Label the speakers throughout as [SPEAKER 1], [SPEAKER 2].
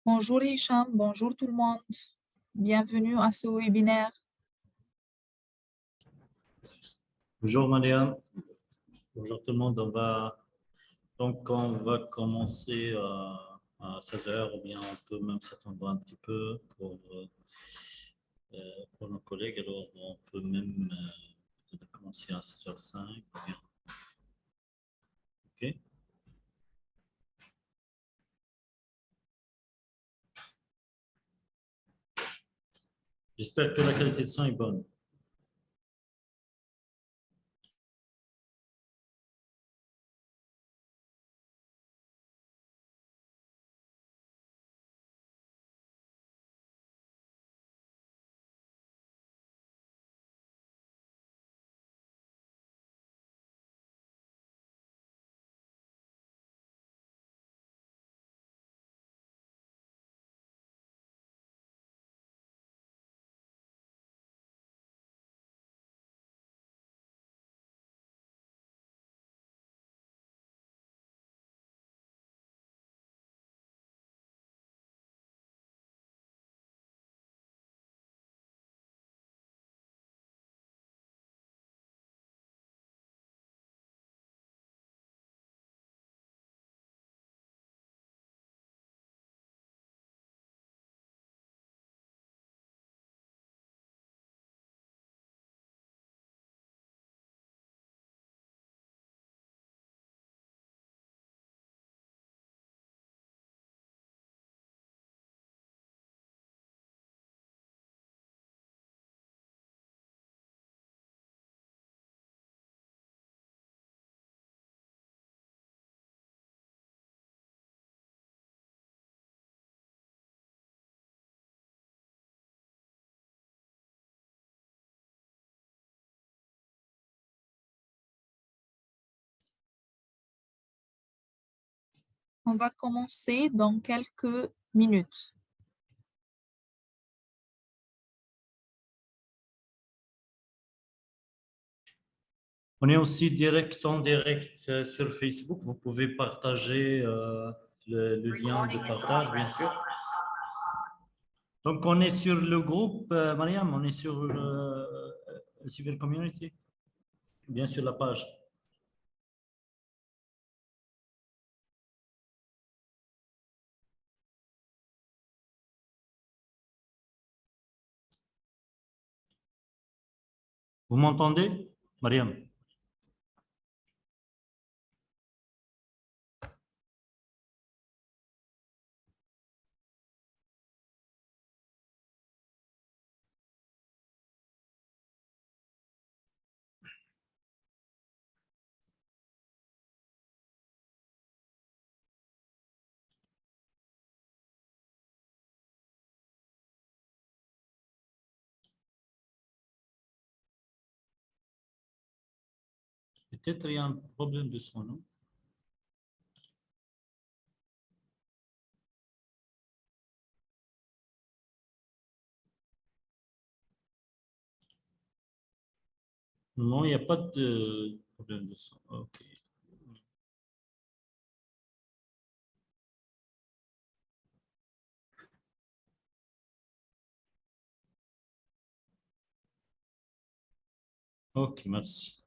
[SPEAKER 1] Bonjour Hicham, bonjour tout le monde. Bienvenue à ce webinaire.
[SPEAKER 2] Bonjour Mariam, bonjour tout le monde. On va commencer à 16 heures, ou bien on peut même s'attendre un petit peu pour nos collègues. Alors on peut même peut-être commencer à 16h05. Ou bien. OK. J'espère que la qualité de son est bonne.
[SPEAKER 1] On va commencer dans quelques minutes.
[SPEAKER 2] On est aussi en direct sur Facebook. Vous pouvez partager le lien de partage, bien sûr. Donc, on est sur le groupe, Mariam, on est sur le Civil Community, bien sur la page. Vous m'entendez, Mariam? Peut-être il y a un problème de son nom. Non, il n'y a pas de problème de son. OK. OK, merci.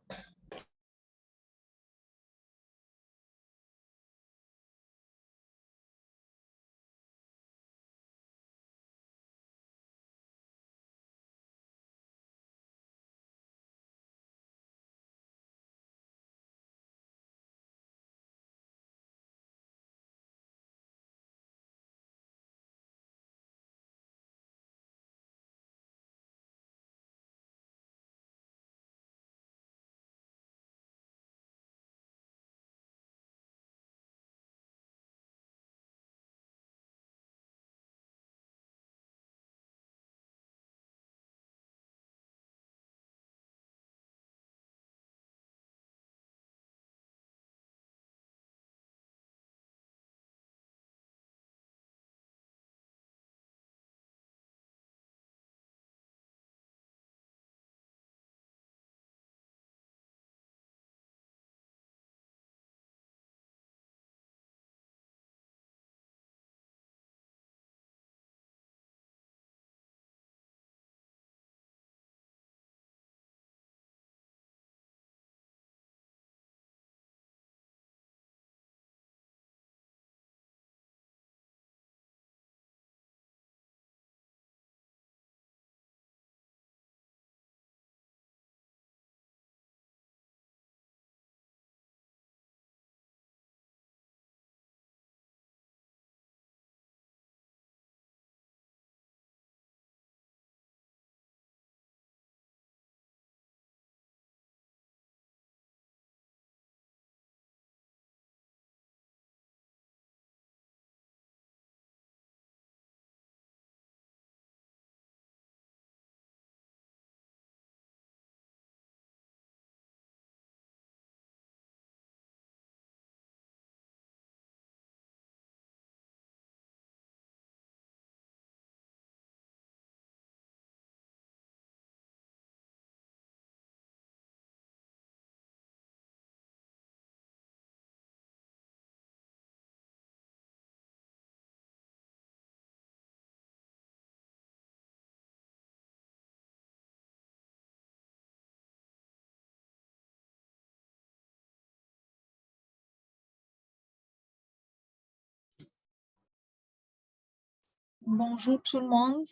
[SPEAKER 1] Bonjour tout le monde,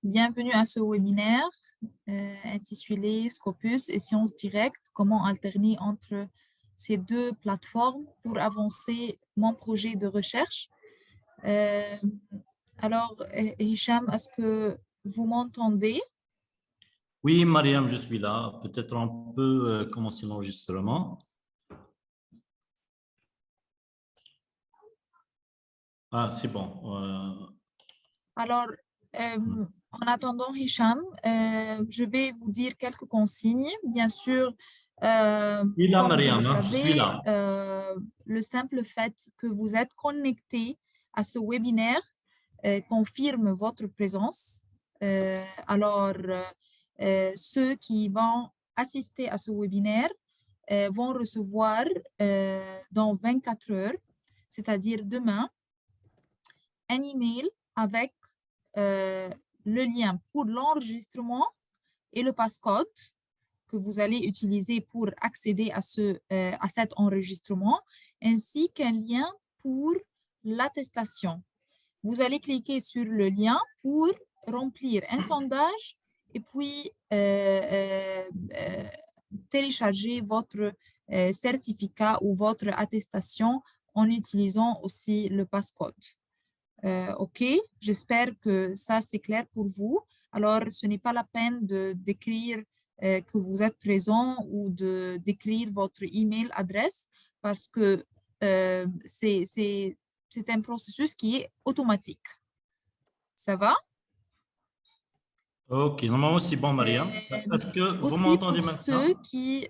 [SPEAKER 1] bienvenue à ce webinaire intitulé Scopus et Sciences Directes, comment alterner entre ces deux plateformes pour avancer mon projet de recherche. Alors, Hicham, est-ce que vous m'entendez?
[SPEAKER 2] Oui, Mariam, je suis là. Peut-être on peut commencer l'enregistrement. Ah, c'est bon.
[SPEAKER 1] Alors, en attendant, Hicham, je vais vous dire quelques consignes. Bien sûr,
[SPEAKER 2] Je suis là,
[SPEAKER 1] comme vous le
[SPEAKER 2] Mariam, hein, je suis
[SPEAKER 1] savez,
[SPEAKER 2] là.
[SPEAKER 1] le simple fait que vous êtes connecté à ce webinaire confirme votre présence. Ceux qui vont assister à ce webinaire vont recevoir dans 24 heures, c'est-à-dire demain, un email avec le lien pour l'enregistrement et le passcode que vous allez utiliser pour accéder à cet enregistrement, ainsi qu'un lien pour l'attestation. Vous allez cliquer sur le lien pour remplir un sondage et puis télécharger votre certificat ou votre attestation en utilisant aussi le passcode. OK, j'espère que ça, c'est clair pour vous. Alors, ce n'est pas la peine d'écrire que vous êtes présent ou d'écrire votre email adresse parce que c'est un processus qui est automatique. Ça va?
[SPEAKER 2] OK, normalement, c'est bon, Mariam. Est-ce que vous
[SPEAKER 1] Aussi,
[SPEAKER 2] m'entendez
[SPEAKER 1] pour ceux
[SPEAKER 2] maintenant?
[SPEAKER 1] qui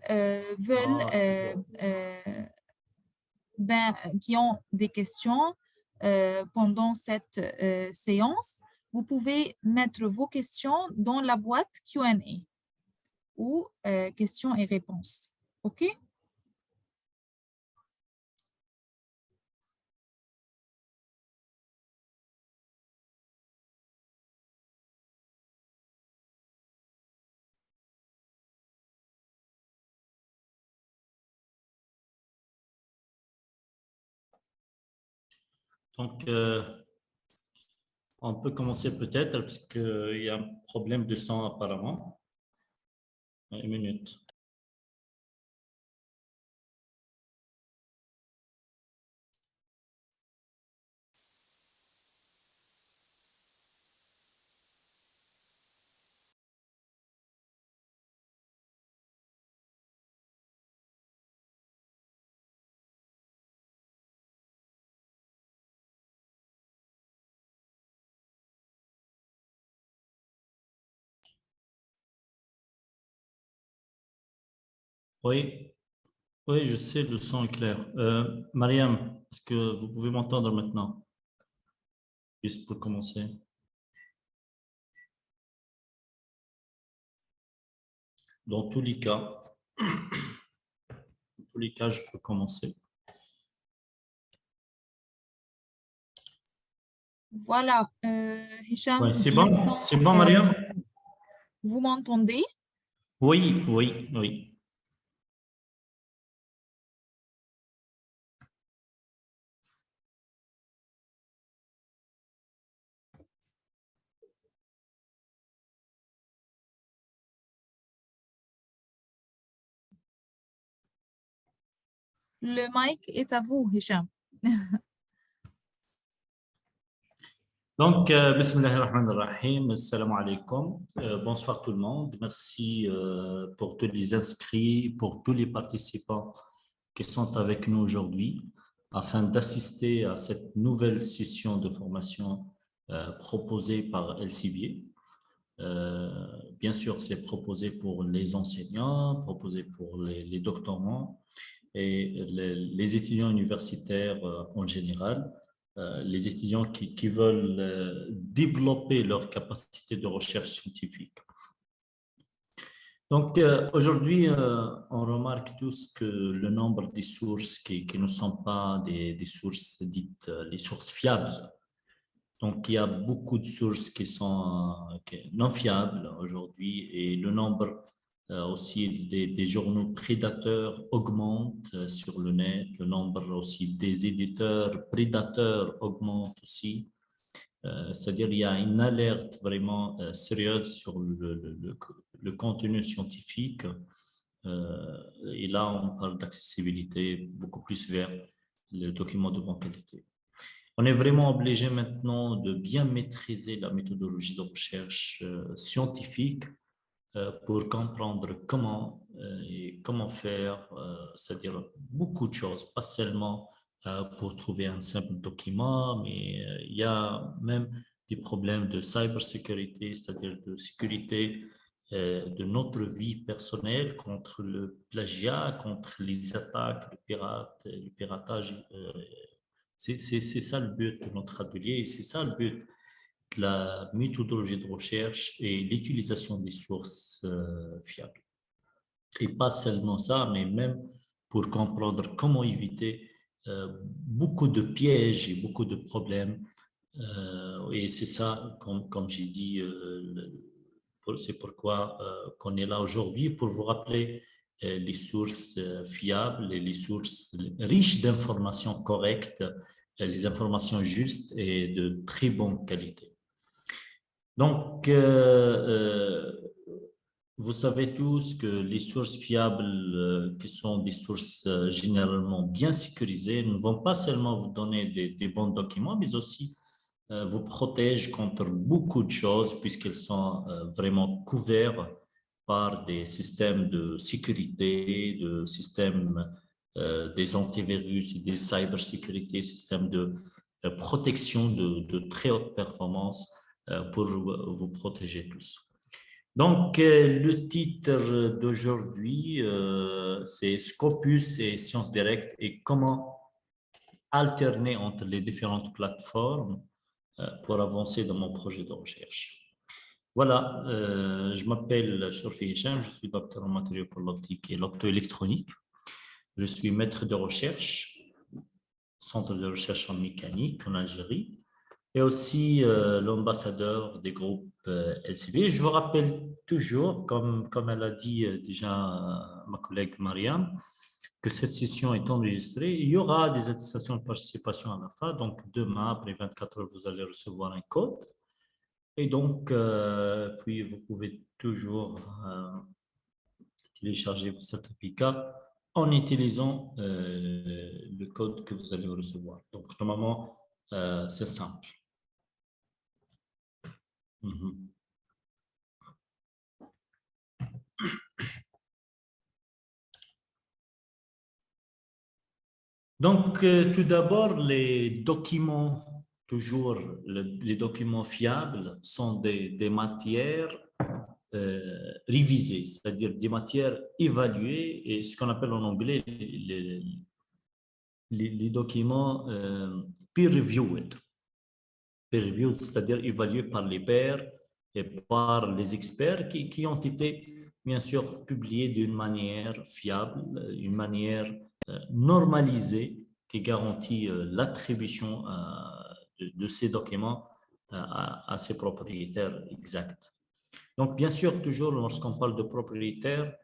[SPEAKER 1] veulent,
[SPEAKER 2] Ah, super.
[SPEAKER 1] qui ont des questions pendant cette séance, vous pouvez mettre vos questions dans la boîte Q&A ou questions et réponses. OK?
[SPEAKER 2] Donc, on peut commencer peut-être parce qu'il y a un problème de son apparemment. Une minute. Oui, oui, je sais, le son est clair. Mariam, est-ce que vous pouvez m'entendre maintenant? Juste pour commencer. Dans tous les cas, je peux commencer.
[SPEAKER 1] Voilà, Hicham,
[SPEAKER 2] Ouais, c'est bon?
[SPEAKER 1] maintenant,
[SPEAKER 2] C'est bon, Mariam?
[SPEAKER 1] vous m'entendez?
[SPEAKER 2] Oui, oui, oui.
[SPEAKER 1] Le mic est à vous, Hicham.
[SPEAKER 2] Donc, Bismillahirrahmanirrahim, Assalamu alaikum. Bonsoir tout le monde. Merci pour tous les inscrits, pour tous les participants qui sont avec nous aujourd'hui afin d'assister à cette nouvelle session de formation proposée par Elsevier. Bien sûr, c'est proposé pour les enseignants, proposé pour les doctorants et les étudiants universitaires en général, les étudiants qui veulent développer leur capacité de recherche scientifique. Donc, aujourd'hui, on remarque tous que le nombre des sources qui ne sont pas des sources dites les sources fiables. Donc, il y a beaucoup de sources qui sont non fiables aujourd'hui et le nombre aussi des journaux prédateurs augmente sur le net. Le nombre aussi des éditeurs prédateurs augmente aussi. C'est-à-dire il y a une alerte vraiment sérieuse sur le contenu scientifique. Et là, on parle d'accessibilité beaucoup plus vers le document de bonne qualité. On est vraiment obligé maintenant de bien maîtriser la méthodologie de recherche scientifique pour comprendre comment faire, c'est-à-dire beaucoup de choses, pas seulement pour trouver un simple document, mais il y a même des problèmes de cybersécurité, c'est-à-dire de sécurité de notre vie personnelle contre le plagiat, contre les attaques, le piratage. C'est ça le but de notre atelier, c'est ça le but de la méthodologie de recherche et l'utilisation des sources fiables. Et pas seulement ça, mais même pour comprendre comment éviter beaucoup de pièges et beaucoup de problèmes. Et c'est ça, comme j'ai dit, c'est pourquoi qu'on est là aujourd'hui, pour vous rappeler les sources fiables et les sources riches d'informations correctes, les informations justes et de très bonne qualité. Donc, vous savez tous que les sources fiables, qui sont des sources généralement bien sécurisées, ne vont pas seulement vous donner des bons documents, mais aussi vous protègent contre beaucoup de choses, puisqu'elles sont vraiment couvertes par des systèmes de sécurité, de systèmes des antivirus et des cybersécurité, systèmes de protection de très haute performance pour vous protéger tous. Donc, le titre d'aujourd'hui, c'est Scopus et Sciences Directes et comment alterner entre les différentes plateformes pour avancer dans mon projet de recherche. Voilà, je m'appelle Chorfi Hicham, je suis docteur en matériaux pour l'optique et l'optoélectronique. Je suis maître de recherche, centre de recherche en mécanique en Algérie, et aussi l'ambassadeur des groupes LCB. Je vous rappelle toujours, comme elle a dit déjà ma collègue Mariam, que cette session est enregistrée. Il y aura des attestations de participation à la fin. Donc, demain, après 24 heures, vous allez recevoir un code. Et donc, puis vous pouvez toujours télécharger vos certificats en utilisant le code que vous allez recevoir. Donc, normalement, c'est simple. Donc, tout d'abord, les documents, toujours les documents fiables, sont des matières révisées, c'est-à-dire des matières évaluées et ce qu'on appelle en anglais les documents peer-reviewed. Peer-reviewed, c'est-à-dire évalués par les pairs et par les experts qui ont été, bien sûr, publiés d'une manière fiable, une manière normalisée qui garantit l'attribution de ces documents à ses propriétaires exacts. Donc, bien sûr, toujours, lorsqu'on parle de propriétaire,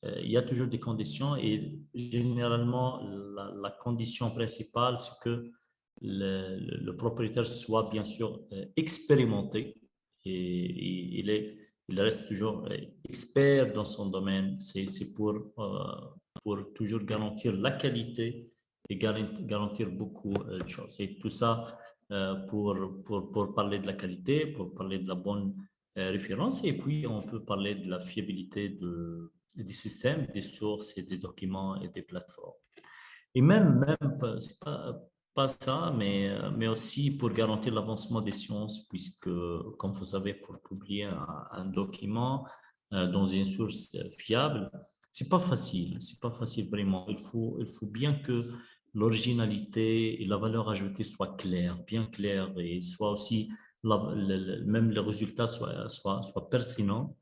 [SPEAKER 2] il y a toujours des conditions et généralement, la condition principale, c'est que le propriétaire soit bien sûr expérimenté et il reste toujours expert dans son domaine. C'est pour toujours garantir la qualité et garantir beaucoup de choses. Et tout ça pour parler de la qualité, pour parler de la bonne référence, et puis on peut parler de la fiabilité des systèmes, des sources et des documents et des plateformes. Et même c'est pas ça, mais aussi pour garantir l'avancement des sciences, puisque, comme vous savez, pour publier un document dans une source fiable, c'est pas facile vraiment. Il faut bien que l'originalité et la valeur ajoutée soient claires, bien claires, et soit aussi, même les résultats soient pertinents.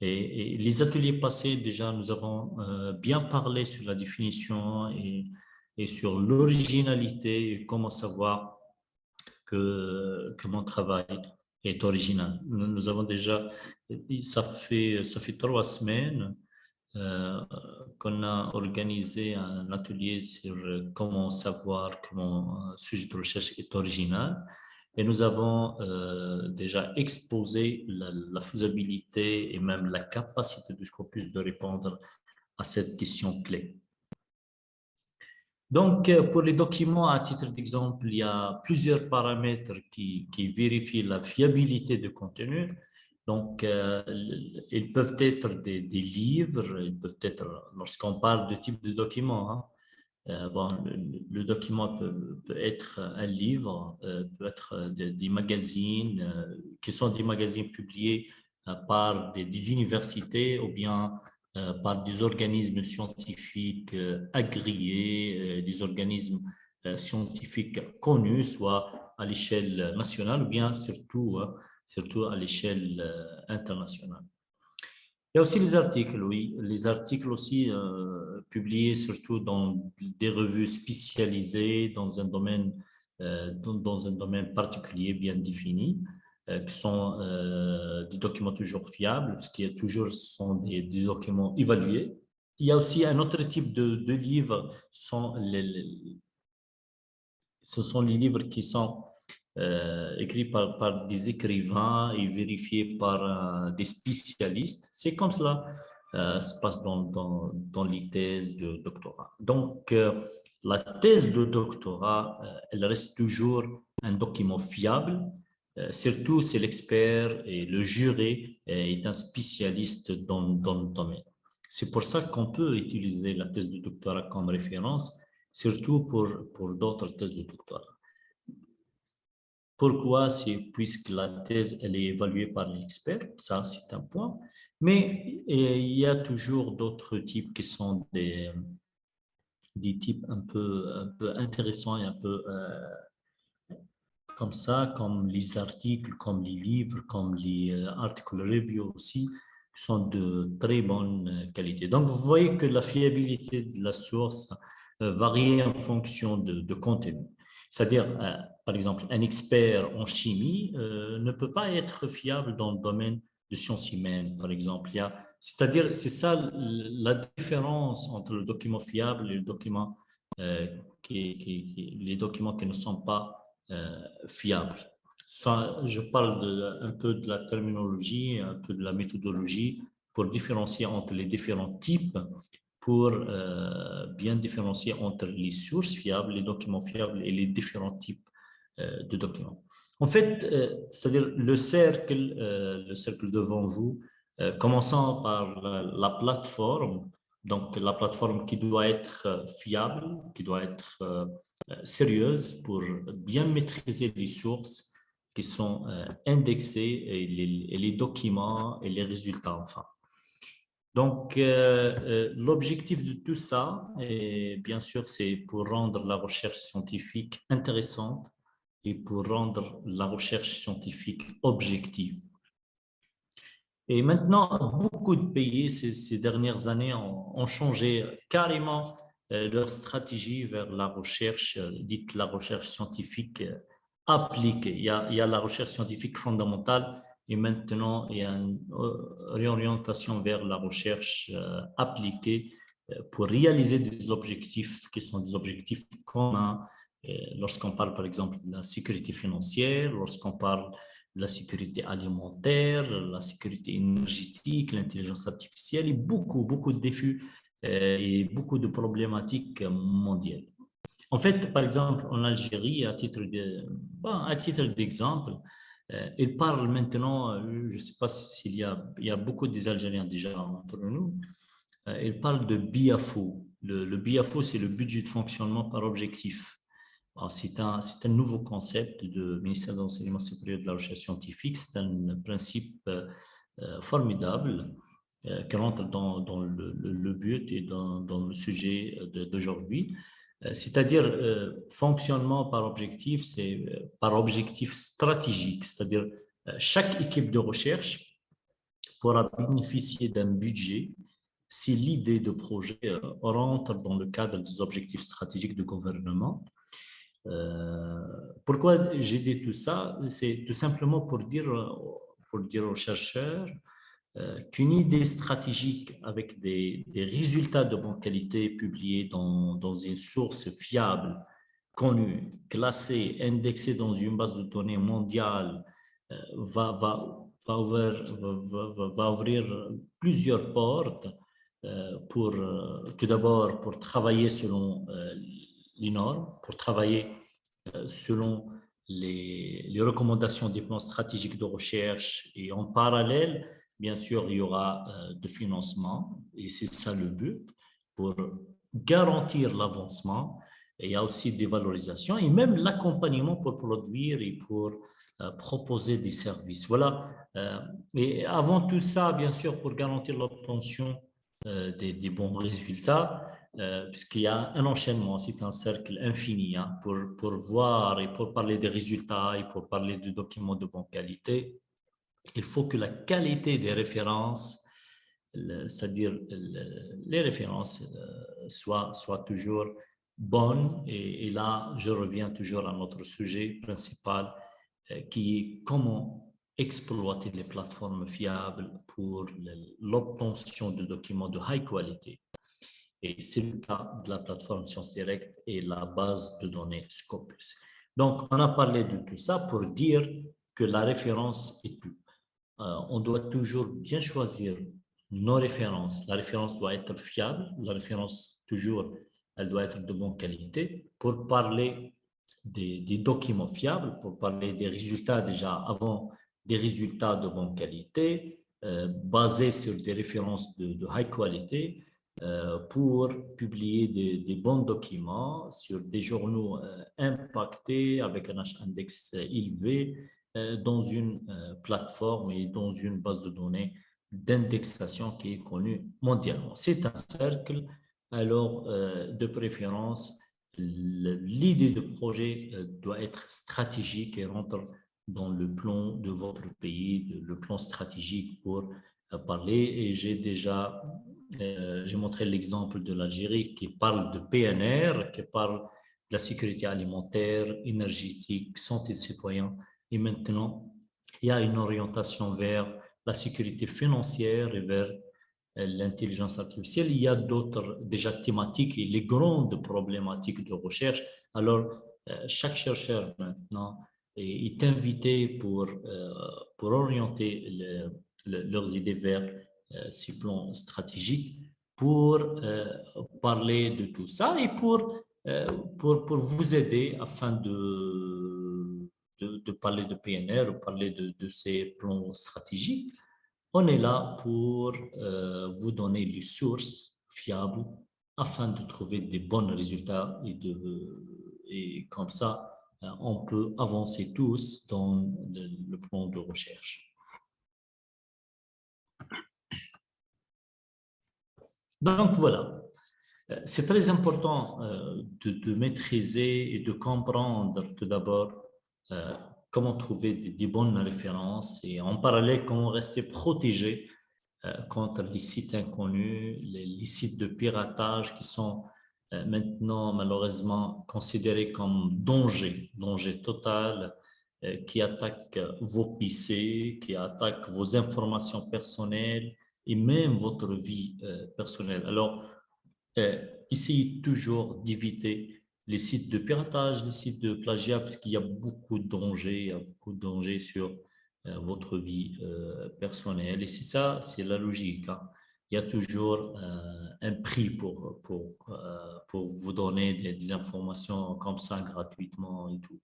[SPEAKER 2] Et les ateliers passés, déjà, nous avons bien parlé sur la définition et sur l'originalité et comment savoir que mon travail est original. Nous avons déjà, ça fait 3 semaines qu'on a organisé un atelier sur comment savoir que mon sujet de recherche est original. et nous avons déjà exposé la faisabilité et même la capacité du Scopus de répondre à cette question clé. Donc, pour les documents, à titre d'exemple, il y a plusieurs paramètres qui vérifient la fiabilité du contenu. Donc, ils peuvent être des livres, ils peuvent être, lorsqu'on parle de type de document, hein, bon, le document peut être un livre, peut être des magazines, qui sont des magazines publiés par des universités ou bien par des organismes scientifiques agréés, des organismes scientifiques connus, soit à l'échelle nationale ou bien surtout à l'échelle internationale. Il y a aussi les articles, oui. Les articles aussi publiés surtout dans des revues spécialisées dans un domaine particulier bien défini, qui sont des documents toujours fiables, parce qu'il y a toujours sont des documents évalués. Il y a aussi un autre type de livres, ce sont les livres qui sont écrits par des écrivains et vérifiés par des spécialistes. C'est comme cela se passe dans les thèses de doctorat. Donc, la thèse de doctorat, elle reste toujours un document fiable, surtout si l'expert et le jury est un spécialiste dans le domaine. C'est pour ça qu'on peut utiliser la thèse de doctorat comme référence, surtout pour d'autres thèses de doctorat. Pourquoi? C'est puisque la thèse, elle est évaluée par l'expert, ça c'est un point, mais il y a toujours d'autres types qui sont des types un peu intéressants et un peu comme ça, comme les articles, comme les livres, comme les articles review aussi, qui sont de très bonne qualité. Donc, vous voyez que la fiabilité de la source varie en fonction de contenu. C'est-à-dire, par exemple, un expert en chimie ne peut pas être fiable dans le domaine de sciences humaines, par exemple. C'est-à-dire, c'est ça la différence entre le document fiable et le document, les documents qui ne sont pas fiables. Ça, je parle un peu de la terminologie, un peu de la méthodologie pour différencier entre les différents types, pour bien différencier entre les sources fiables, les documents fiables et les différents types de documents. En fait, c'est-à-dire le cercle devant vous, commençant par la plateforme, donc la plateforme qui doit être fiable, qui doit être sérieuse pour bien maîtriser les sources qui sont indexées et les documents et les résultats, enfin. Donc, l'objectif de tout ça, et bien sûr, c'est pour rendre la recherche scientifique intéressante et pour rendre la recherche scientifique objective. Et maintenant, beaucoup de pays, ces dernières années, ont changé carrément leur stratégie vers la recherche, dite la recherche scientifique appliquée. Il y a la recherche scientifique fondamentale et maintenant, il y a une réorientation vers la recherche appliquée pour réaliser des objectifs qui sont des objectifs communs. Lorsqu'on parle, par exemple, de la sécurité financière, lorsqu'on parle de la sécurité alimentaire, la sécurité énergétique, l'intelligence artificielle et beaucoup de défis et beaucoup de problématiques mondiales. En fait, par exemple, en Algérie, à titre d'exemple, ils parlent maintenant, je ne sais pas s'il y a beaucoup des Algériens déjà entre nous, ils parlent de BIAFO. Le BIAFO, c'est le budget de fonctionnement par objectif. C'est un nouveau concept du ministère de l'Enseignement supérieur et de la recherche scientifique. C'est un principe formidable qui rentre dans le but et dans le sujet d'aujourd'hui. C'est-à-dire fonctionnement par objectif, c'est par objectif stratégique, c'est-à-dire chaque équipe de recherche pourra bénéficier d'un budget si l'idée de projet rentre dans le cadre des objectifs stratégiques du gouvernement. Pourquoi j'ai dit tout ça? C'est tout simplement pour dire aux chercheurs qu'une idée stratégique avec des résultats de bonne qualité publiés dans une source fiable connu, classé, indexé dans une base de données mondiale va ouvrir plusieurs portes pour, tout d'abord, pour travailler selon les normes, pour travailler selon les recommandations des plans stratégiques de recherche et en parallèle, bien sûr, il y aura de financement et c'est ça le but pour garantir l'avancement. Et il y a aussi des valorisations et même l'accompagnement pour produire et pour proposer des services. Voilà. Et avant tout ça, bien sûr, pour garantir l'obtention des bons résultats, puisqu'il y a un enchaînement, c'est un cercle infini pour voir et pour parler des résultats et pour parler de documents de bonne qualité. Il faut que la qualité des références, c'est-à-dire les références, soient toujours bonnes. Et là, je reviens toujours à notre sujet principal qui est comment exploiter les plateformes fiables pour l'obtention de documents de high quality. Et c'est le cas de la plateforme ScienceDirect et la base de données Scopus. Donc, on a parlé de tout ça pour dire que la référence est tout. On doit toujours bien choisir nos références. La référence doit être fiable. La référence, toujours, elle doit être de bonne qualité pour parler des documents fiables, pour parler des résultats déjà avant, des résultats de bonne qualité, basés sur des références de high quality, pour publier des bons documents sur des journaux impactés avec un H-index élevé dans une plateforme et dans une base de données d'indexation qui est connue mondialement. C'est un cercle, alors de préférence, l'idée de projet doit être stratégique et rentre dans le plan de votre pays, le plan stratégique pour parler. Et j'ai montré l'exemple de l'Algérie qui parle de PNR, qui parle de la sécurité alimentaire, énergétique, santé des citoyens. Et maintenant, il y a une orientation vers la sécurité financière et vers l'intelligence artificielle. Il y a d'autres déjà thématiques et les grandes problématiques de recherche. Alors, chaque chercheur maintenant est invité pour orienter leurs idées vers ces plans stratégiques pour parler de tout ça et pour vous aider afin de parler de PNR ou parler de ces plans stratégiques. On est là pour vous donner les sources fiables afin de trouver des bons résultats et comme ça, on peut avancer tous dans le plan de recherche. Donc voilà, c'est très important de maîtriser et de comprendre tout d'abord comment trouver des bonnes références et en parallèle comment rester protégé contre les sites inconnus, les sites de piratage qui sont maintenant malheureusement considérés comme danger total, qui attaquent vos PC, qui attaquent vos informations personnelles et même votre vie personnelle. Alors, essayez toujours d'éviter les sites de piratage, les sites de plagiat, parce qu'il y a beaucoup de dangers, sur votre vie personnelle. Et c'est ça, c'est la logique. Il y a toujours un prix pour vous donner des informations comme ça gratuitement et tout.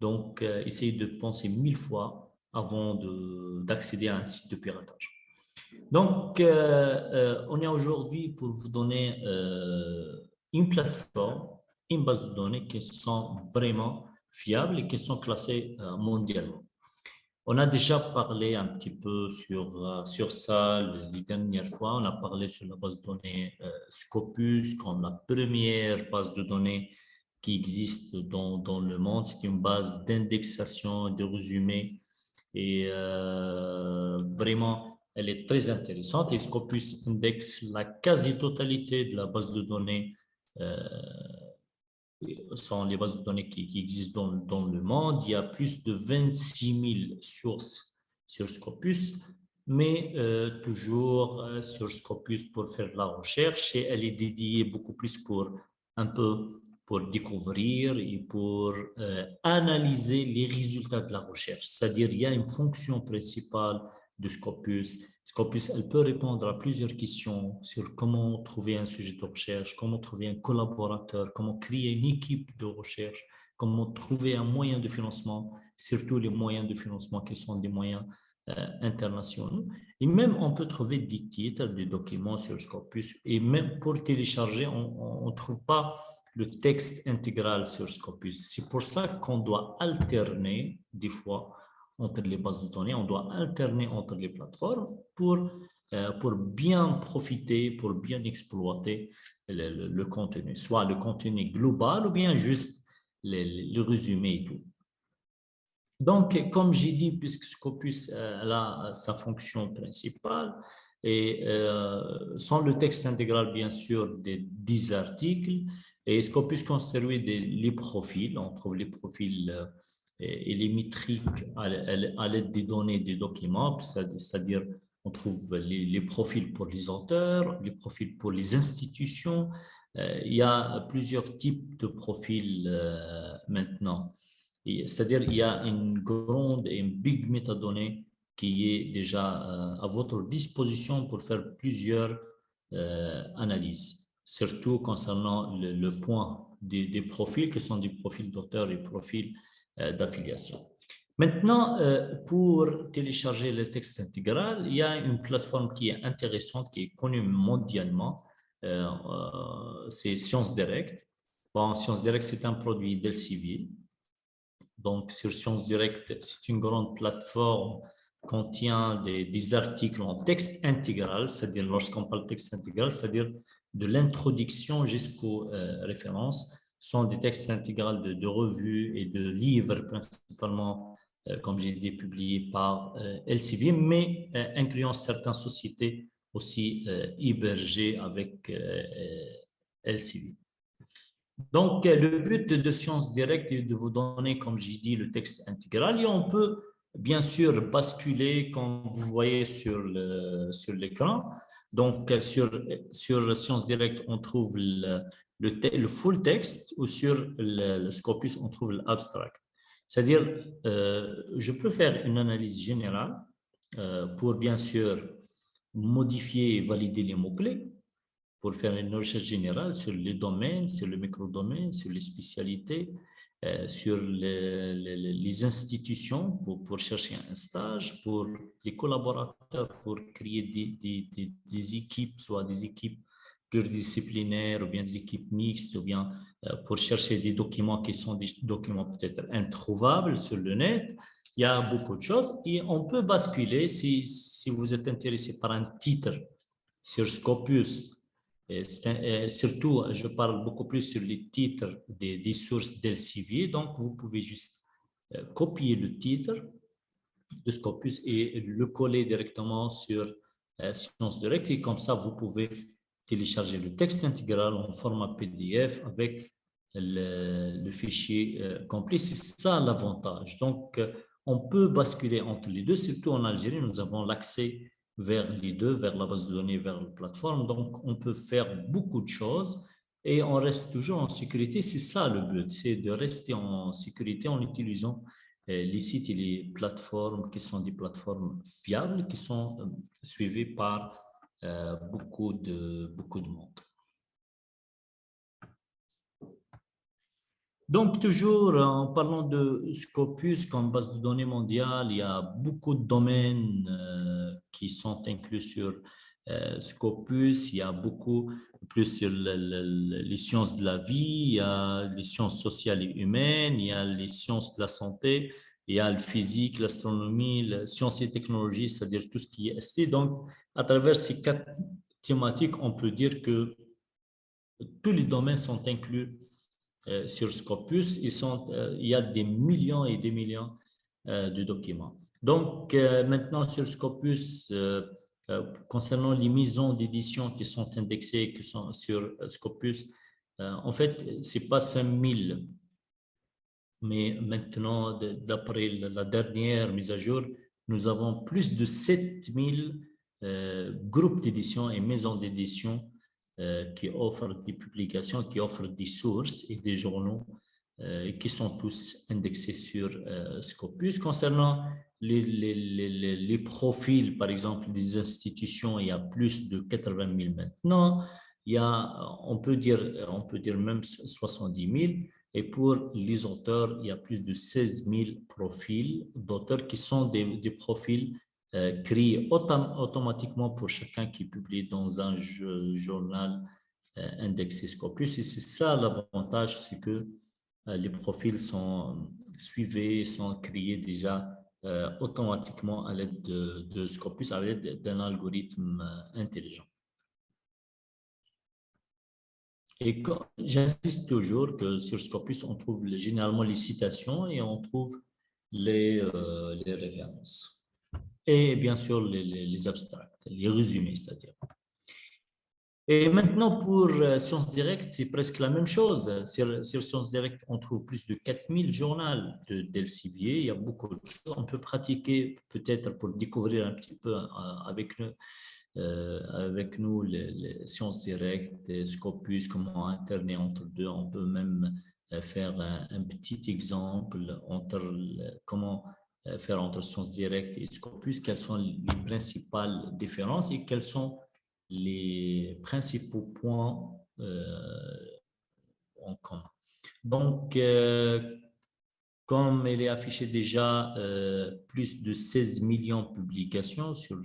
[SPEAKER 2] Donc, essayez de penser 1000 fois avant d'accéder à un site de piratage. Donc, on est aujourd'hui pour vous donner une plateforme, une base de données qui sont vraiment fiables et qui sont classées mondialement. On a déjà parlé un petit peu sur ça les dernières fois. On a parlé sur la base de données Scopus comme la première base de données qui existe dans le monde. C'est une base d'indexation, de résumé et vraiment, elle est très intéressante. Et Scopus indexe la quasi-totalité de la base de données sont les bases de données qui existent dans le monde. Il y a plus de 26 000 sources sur Scopus, mais toujours sur Scopus pour faire de la recherche et elle est dédiée beaucoup plus pour un peu pour découvrir et pour analyser les résultats de la recherche. C'est-à-dire, il y a une fonction principale de Scopus. Scopus, elle peut répondre à plusieurs questions sur comment trouver un sujet de recherche, comment trouver un collaborateur, comment créer une équipe de recherche, comment trouver un moyen de financement, surtout les moyens de financement qui sont des moyens internationaux. Et même, on peut trouver des titres, des documents sur Scopus. Et même pour télécharger, on ne trouve pas le texte intégral sur Scopus. C'est pour ça qu'on doit alterner des fois entre les bases de données, on doit alterner entre les plateformes pour bien profiter, pour bien exploiter le contenu, soit le contenu global ou bien juste le résumé et tout. Donc, comme j'ai dit, puisque Scopus a sa fonction principale, et sans le texte intégral, bien sûr, des 10 articles, et Scopus conserve les profils, on trouve les profils et les métriques à l'aide des données des documents, c'est-à-dire on trouve les profils pour les auteurs, les profils pour les institutions. Il y a plusieurs types de profils maintenant. C'est-à-dire il y a une grande et une big métadonnée qui est déjà à votre disposition pour faire plusieurs analyses, surtout concernant le point des profils qui sont des profils d'auteurs et profils d'affiliation. Maintenant, pour télécharger le texte intégral, il y a une plateforme qui est intéressante, qui est connue mondialement, c'est ScienceDirect. Bon, ScienceDirect, c'est un produit d'Elsevier. Donc, sur ScienceDirect, c'est une grande plateforme qui contient des articles en texte intégral, c'est-à-dire lorsqu'on parle de texte intégral, c'est-à-dire de l'introduction jusqu'aux références, sont des textes intégraux de revues et de livres principalement, comme j'ai dit, publiés par Elsevier, mais incluant certaines sociétés aussi hébergées avec Elsevier. Donc, le but de ScienceDirect est de vous donner, comme j'ai dit, le texte intégral et on peut bien sûr basculer, comme vous voyez sur l'écran. Donc, sur ScienceDirect, on trouve le full texte ou sur le Scopus, on trouve l'abstract. C'est-à-dire, je peux faire une analyse générale pour bien sûr modifier et valider les mots-clés, pour faire une recherche générale sur les domaines, sur le microdomaine, sur les spécialités, sur les institutions pour chercher un stage, pour les collaborateurs, pour créer des équipes, soit des équipes pluridisciplinaires ou bien des équipes mixtes, ou bien pour chercher des documents qui sont des documents peut-être introuvables sur le net. Il y a beaucoup de choses et on peut basculer si vous êtes intéressé par un titre sur Scopus. Surtout, je parle beaucoup plus sur les titres des sources d'Elsevier. Donc, vous pouvez juste copier le titre de Scopus et le coller directement sur ScienceDirect. Et comme ça, vous pouvez télécharger le texte intégral en format PDF avec le fichier complet. C'est ça l'avantage. Donc, on peut basculer entre les deux. Surtout en Algérie, nous avons l'accès vers les deux, vers la base de données, vers la plateforme. Donc, on peut faire beaucoup de choses et on reste toujours en sécurité. C'est ça le but, c'est de rester en sécurité en utilisant les sites et les plateformes qui sont des plateformes fiables, qui sont suivies par beaucoup de monde. Donc, toujours en parlant de Scopus comme base de données mondiale, il y a beaucoup de domaines qui sont inclus sur Scopus. Il y a beaucoup plus sur les sciences de la vie, il y a les sciences sociales et humaines, il y a les sciences de la santé, il y a la physique, l'astronomie, les sciences et technologies, c'est-à-dire tout ce qui est ST. Donc, à travers ces 4 thématiques, on peut dire que tous les domaines sont inclus sur Scopus. Il y a des millions et des millions de documents. Donc, maintenant sur Scopus, concernant les maisons d'édition qui sont indexées, qui sont sur Scopus, en fait, ce n'est pas 5000, mais maintenant, d'après la dernière mise à jour, nous avons plus de 7000 groupes d'édition et maisons d'édition qui offrent des publications, qui offrent des sources et des journaux qui sont tous indexés sur Scopus. Concernant les profils, par exemple, des institutions, il y a plus de 80 000 maintenant. Il y a, on peut dire même 70 000. Et pour les auteurs, il y a plus de 16 000 profils d'auteurs qui sont des profils créés automatiquement pour chacun qui publie dans un journal indexé Scopus. Et c'est ça l'avantage, c'est que les profils sont suivis, sont créés déjà automatiquement à l'aide de Scopus, à l'aide d'un algorithme intelligent. Et j'insiste toujours que sur Scopus, on trouve généralement les citations et on trouve les références. Et bien sûr, les abstracts, les résumés, c'est-à-dire. Et maintenant, pour Sciences Directes, c'est presque la même chose. Sur Sciences Directes, on trouve plus de 4000 journaux d'Elsevier. Il y a beaucoup de choses. On peut pratiquer peut-être pour découvrir un petit peu avec nous les Sciences Directes, Scopus, comment alterner entre deux. On peut même faire un petit exemple entre comment faire entre Sciences Directes et Scopus, quelles sont les principales différences et quelles sont les principaux points en commun. Donc, comme il est affiché déjà plus de 16 millions de publications sur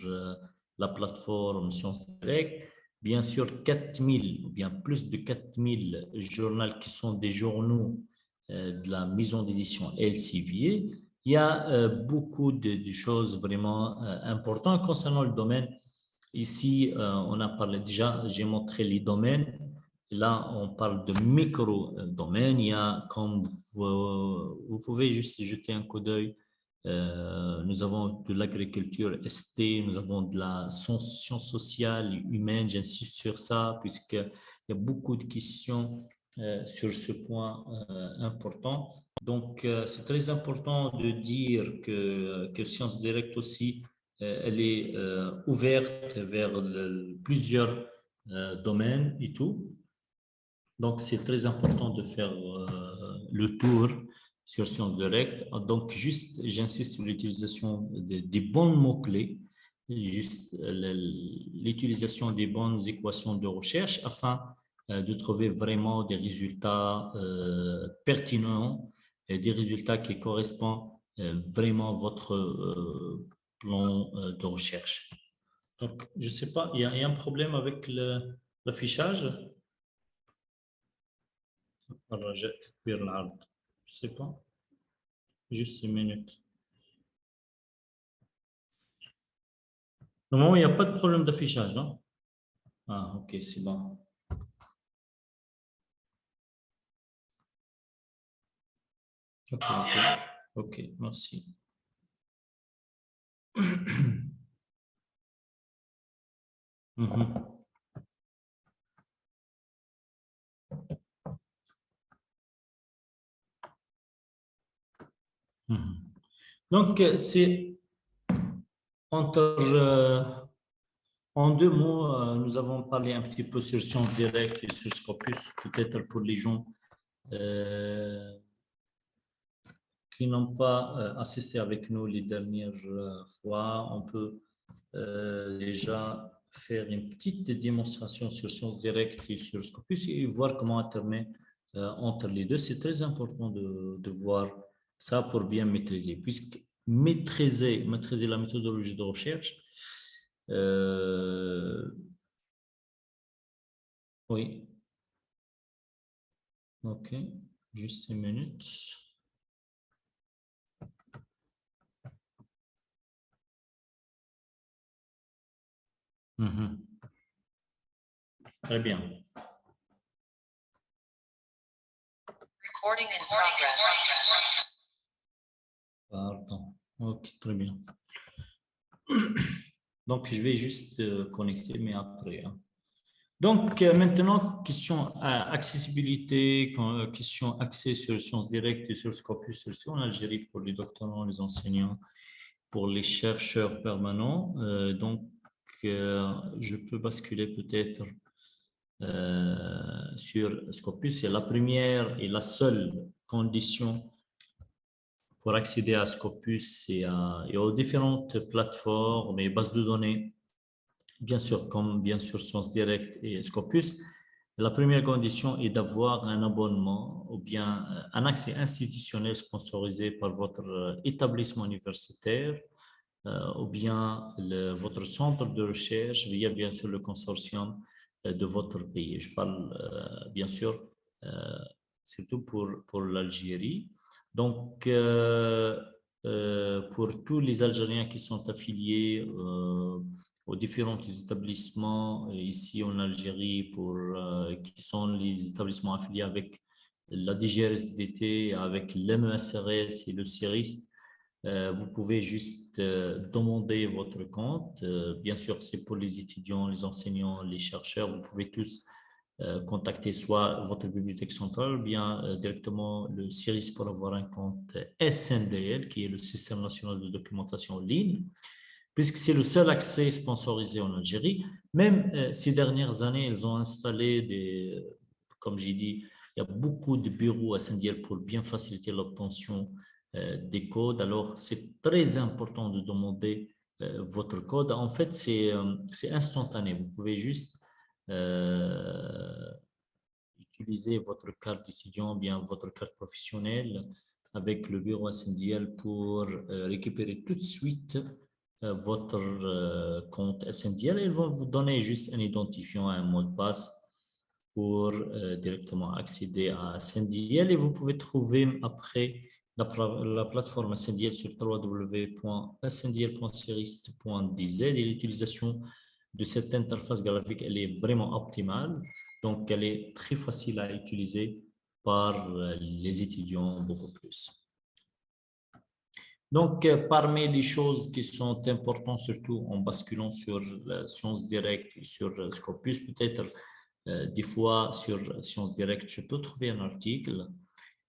[SPEAKER 2] la plateforme Sciences Directes, bien sûr 4000 ou bien plus de 4000 journaux qui sont des journaux de la maison d'édition Elsevier. Il y a beaucoup de choses vraiment importantes concernant le domaine. Ici, on a parlé déjà, j'ai montré les domaines. Là, on parle de micro-domaines. Il y a, comme vous pouvez juste jeter un coup d'œil, nous avons de l'agriculture ST, nous avons de la science sociale, humaine, j'insiste sur ça, puisqu'il y a beaucoup de questions sur ce point important. Donc, c'est très important de dire que Sciences Directes aussi, elle est ouverte vers plusieurs domaines et tout. Donc, c'est très important de faire le tour sur Sciences Directes. Donc, juste, j'insiste sur l'utilisation des bons mots-clés, juste l'utilisation des bonnes équations de recherche afin de trouver vraiment des résultats pertinents et des résultats qui correspondent vraiment à votre plan de recherche. Donc, je ne sais pas, il y a un problème avec l'affichage. الرجاء تكبير العرض. Je sais pas. Juste une minute. Normalement, il n'y a pas de problème d'affichage, non? Ah, ok, c'est bon. Ok, ok. Ok, merci. Donc, c'est en deux mots, nous avons parlé un petit peu sur Sciences Directes et sur Scopus, peut-être pour les gens qui n'ont pas assisté avec nous les dernières fois. On peut déjà faire une petite démonstration sur Sciences Directes et sur Scopus et voir comment alterner entre les deux. C'est très important de voir ça pour bien maîtriser, puisque maîtriser la méthodologie de recherche, oui, ok, juste une minute. Très bien.
[SPEAKER 3] Recording in progress.
[SPEAKER 2] Pardon. Ok, très bien. Donc, je vais juste connecter, mais après. Hein. Donc, maintenant, question accessibilité, question accès sur Sciences Directes et sur Scopus, aussi en Algérie pour les doctorants, les enseignants, pour les chercheurs permanents. Donc, je peux basculer peut-être sur Scopus. C'est la première et la seule condition pour accéder à Scopus et aux différentes plateformes et bases de données, bien sûr, comme bien sûr Sciences Direct et Scopus. La première condition est d'avoir un abonnement ou bien un accès institutionnel sponsorisé par votre établissement universitaire ou bien votre centre de recherche via bien sûr le consortium de votre pays. Je parle bien sûr surtout pour l'Algérie. Donc, pour tous les Algériens qui sont affiliés aux différents établissements ici en Algérie, qui sont les établissements affiliés avec la DGRSDT, avec l'MESRS et le CIRIS, vous pouvez juste demander votre compte. Bien sûr, c'est pour les étudiants, les enseignants, les chercheurs. Vous pouvez tous contacter soit votre bibliothèque centrale ou bien directement le CIRIS pour avoir un compte SNDL, qui est le Système national de documentation en ligne, puisque c'est le seul accès sponsorisé en Algérie. Même ces dernières années, ils ont installé comme j'ai dit, il y a beaucoup de bureaux SNDL pour bien faciliter l'obtention des codes. Alors, c'est très important de demander votre code. En fait, c'est instantané. Vous pouvez juste utiliser votre carte d'étudiant, bien votre carte professionnelle avec le bureau SNDL pour récupérer tout de suite votre compte SNDL. Ils vont vous donner juste un identifiant, un mot de passe pour directement accéder à SNDL, et vous pouvez trouver après la plateforme SNDL sur www.sndl.cirist.dz, et l'utilisation de cette interface graphique, elle est vraiment optimale. Donc, elle est très facile à utiliser par les étudiants beaucoup plus. Donc, parmi les choses qui sont importantes, surtout en basculant sur Sciences Direct et sur Scopus, peut-être des fois sur Sciences Direct, je peux trouver un article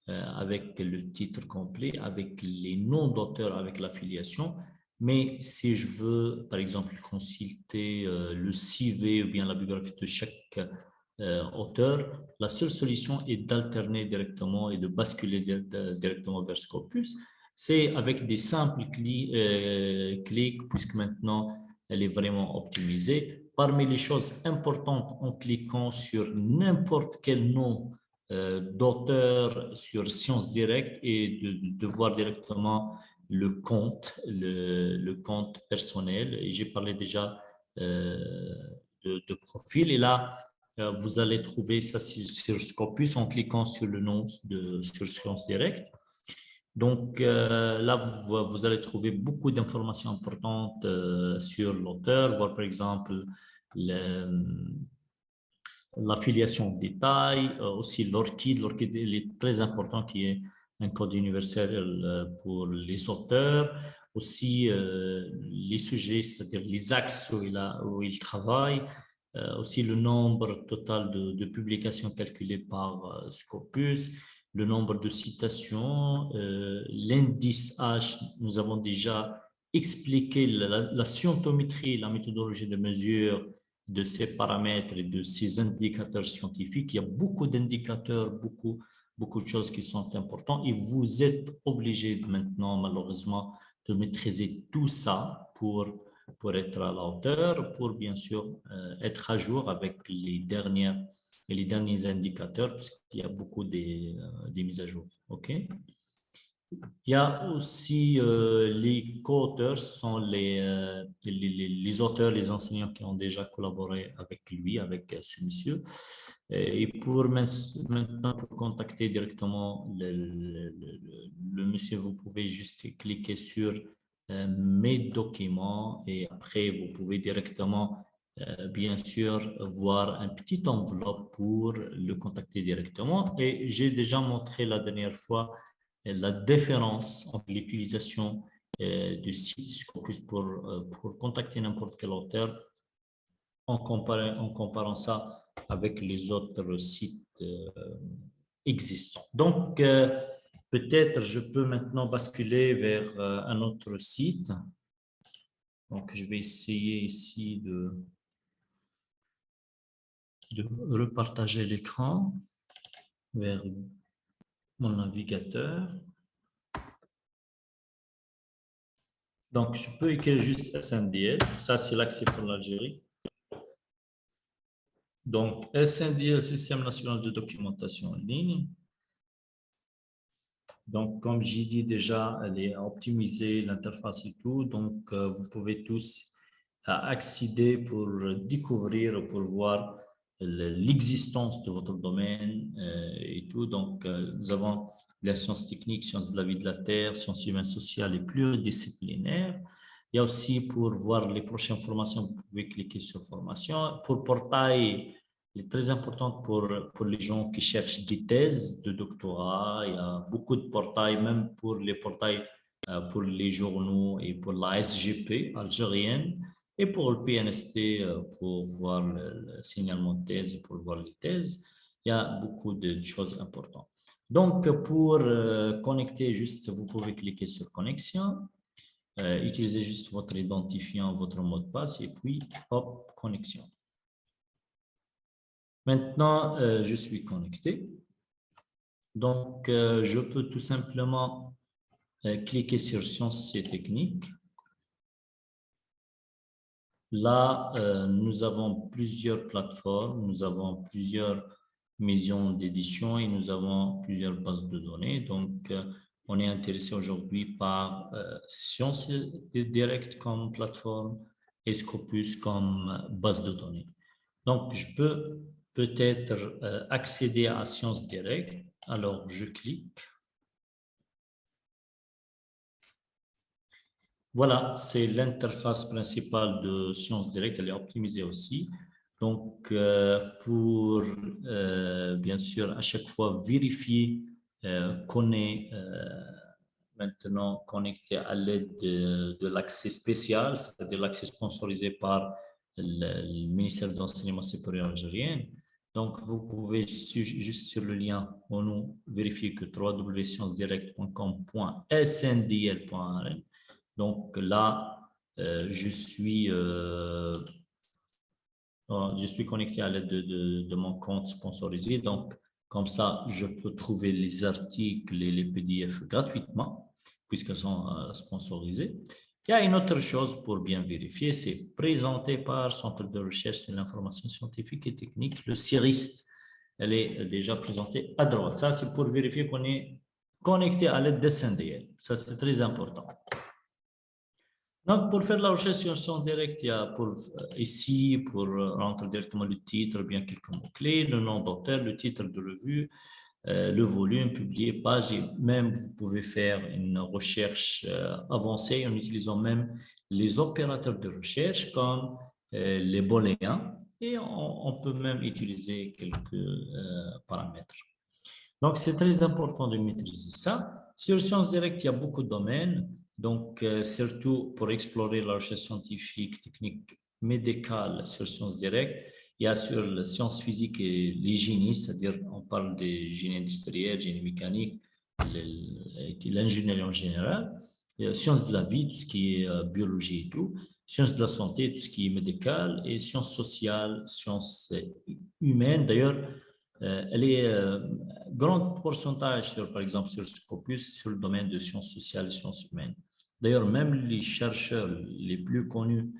[SPEAKER 2] avec le titre complet, avec les noms d'auteurs, avec l'affiliation. Mais si je veux, par exemple, consulter le CV ou bien la biographie de chaque auteur, la seule solution est d'alterner directement et de basculer directement vers Scopus. C'est avec des simples clics, puisque maintenant, elle est vraiment optimisée. Parmi les choses importantes, en cliquant sur n'importe quel nom d'auteur sur Sciences Direct, et de voir directement le compte personnel. Et j'ai parlé déjà de profil. Et là, vous allez trouver ça sur Scopus en cliquant sur le nom sur Sciences Direct. Donc là, vous allez trouver beaucoup d'informations importantes sur l'auteur, voir par exemple l'affiliation de détail, aussi l'ORCID. L'ORCID est très important, qui est un code universel pour les auteurs. Aussi les sujets, c'est-à-dire les axes où il travaille. Aussi le nombre total de publications calculées par Scopus, le nombre de citations, l'indice H. Nous avons déjà expliqué la scientométrie, la méthodologie de mesure de ces paramètres et de ces indicateurs scientifiques. Il y a beaucoup d'indicateurs, beaucoup de choses qui sont importantes, et vous êtes obligé maintenant, malheureusement, de maîtriser tout ça pour être à la hauteur, pour bien sûr être à jour avec les derniers indicateurs, parce qu'il y a beaucoup des mises à jour. OK? Il y a aussi les co-auteurs, sont les auteurs, les enseignants qui ont déjà collaboré avec lui, avec ce monsieur. Et pour maintenant, pour contacter directement le monsieur, vous pouvez juste cliquer sur mes documents, et après vous pouvez directement, bien sûr, voir un petit enveloppe pour le contacter directement. Et j'ai déjà montré la dernière fois la différence entre l'utilisation du site Scopus pour contacter n'importe quel auteur en comparant ça avec les autres sites existants. Donc, peut-être je peux maintenant basculer vers un autre site. Donc, je vais essayer ici de repartager l'écran vers mon navigateur. Donc, je peux écrire juste SNDL. Ça, c'est l'accès pour l'Algérie. Donc, SNDL, Système national de documentation en ligne. Donc, comme j'ai dit déjà, elle est optimisée, l'interface et tout. Donc, vous pouvez tous accéder pour découvrir, pour voir l'existence de votre domaine et tout. Donc, nous avons les sciences techniques, sciences de la vie de la Terre, sciences humaines sociales et pluridisciplinaires. Il y a aussi pour voir les prochaines formations, vous pouvez cliquer sur formation. Pour portail, il est très important pour les gens qui cherchent des thèses de doctorat. Il y a beaucoup de portails, même pour les portails pour les journaux et pour la SGP algérienne. Et pour le PNST, pour voir le signalement de thèse et pour voir les thèses, il y a beaucoup de choses importantes. Donc, pour connecter, juste, vous pouvez cliquer sur connexion, utilisez juste votre identifiant, votre mot de passe, et puis, hop, connexion. Maintenant, je suis connecté. Donc, je peux tout simplement cliquer sur Sciences et techniques. Là, nous avons plusieurs plateformes, nous avons plusieurs maisons d'édition et nous avons plusieurs bases de données. Donc, on est intéressé aujourd'hui par Sciences Direct comme plateforme et Scopus comme base de données. Donc, je peux peut-être accéder à Sciences Direct. Alors, je clique. Voilà, c'est l'interface principale de Sciences Direct, elle est optimisée aussi. Donc, pour bien sûr à chaque fois vérifier qu'on est maintenant connecté à l'aide de l'accès spécial, c'est-à-dire l'accès sponsorisé par le ministère de l'Enseignement supérieur algérien. Donc, vous pouvez juste sur le lien, on nous vérifier que www.sciencesdirect.com.sndl.rn. Donc là, je suis connecté à l'aide de mon compte sponsorisé. Donc, comme ça, je peux trouver les articles et les PDF gratuitement, puisqu'ils sont sponsorisés. Il y a une autre chose pour bien vérifier, c'est présenté par Centre de recherche de l'information scientifique et technique, le CIRIST. Elle est déjà présentée à droite. Ça, c'est pour vérifier qu'on est connecté à l'aide de SNDL. Ça, c'est très important. Donc, pour faire la recherche sur Sciences Direct, il y a ici, pour rentrer directement le titre, bien quelques mots-clés, le nom d'auteur, le titre de revue, le volume, publié, page, et même vous pouvez faire une recherche avancée en utilisant même les opérateurs de recherche comme les booléens, et on peut même utiliser quelques paramètres. Donc, c'est très important de maîtriser ça. Sur Sciences Direct, il y a beaucoup de domaines. Donc, surtout pour explorer la recherche scientifique, technique, médicale sur Sciences Direct, il y a sur les sciences physiques et les génies, c'est-à-dire on parle des génies industriels, génie mécanique, l'ingénierie en général, sciences de la vie, tout ce qui est biologie et tout, sciences de la santé, tout ce qui est médical, et sciences sociales, sciences humaines. D'ailleurs, elle est grand pourcentage sur, par exemple, sur Scopus, sur le domaine de sciences sociales et sciences humaines. D'ailleurs, même les chercheurs les plus connus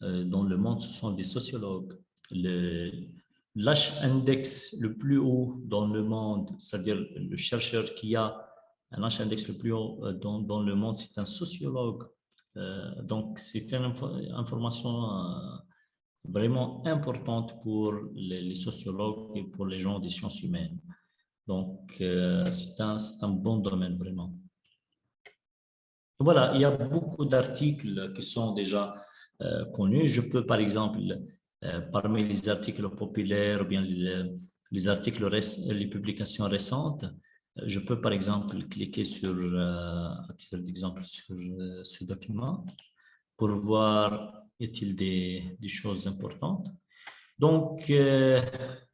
[SPEAKER 2] dans le monde, ce sont des sociologues. L'H-index le plus haut dans le monde, c'est-à-dire le chercheur qui a un H-index le plus haut dans le monde, c'est un sociologue. Donc, c'est une information vraiment importante pour les sociologues et pour les gens des sciences humaines. Donc, c'est un bon domaine, vraiment. Voilà, il y a beaucoup d'articles qui sont déjà connus. Je peux, par exemple, parmi les articles populaires, ou bien les articles, les publications récentes, je peux, par exemple, cliquer sur, à titre d'exemple, sur ce document pour voir y a-t-il des choses importantes. Donc,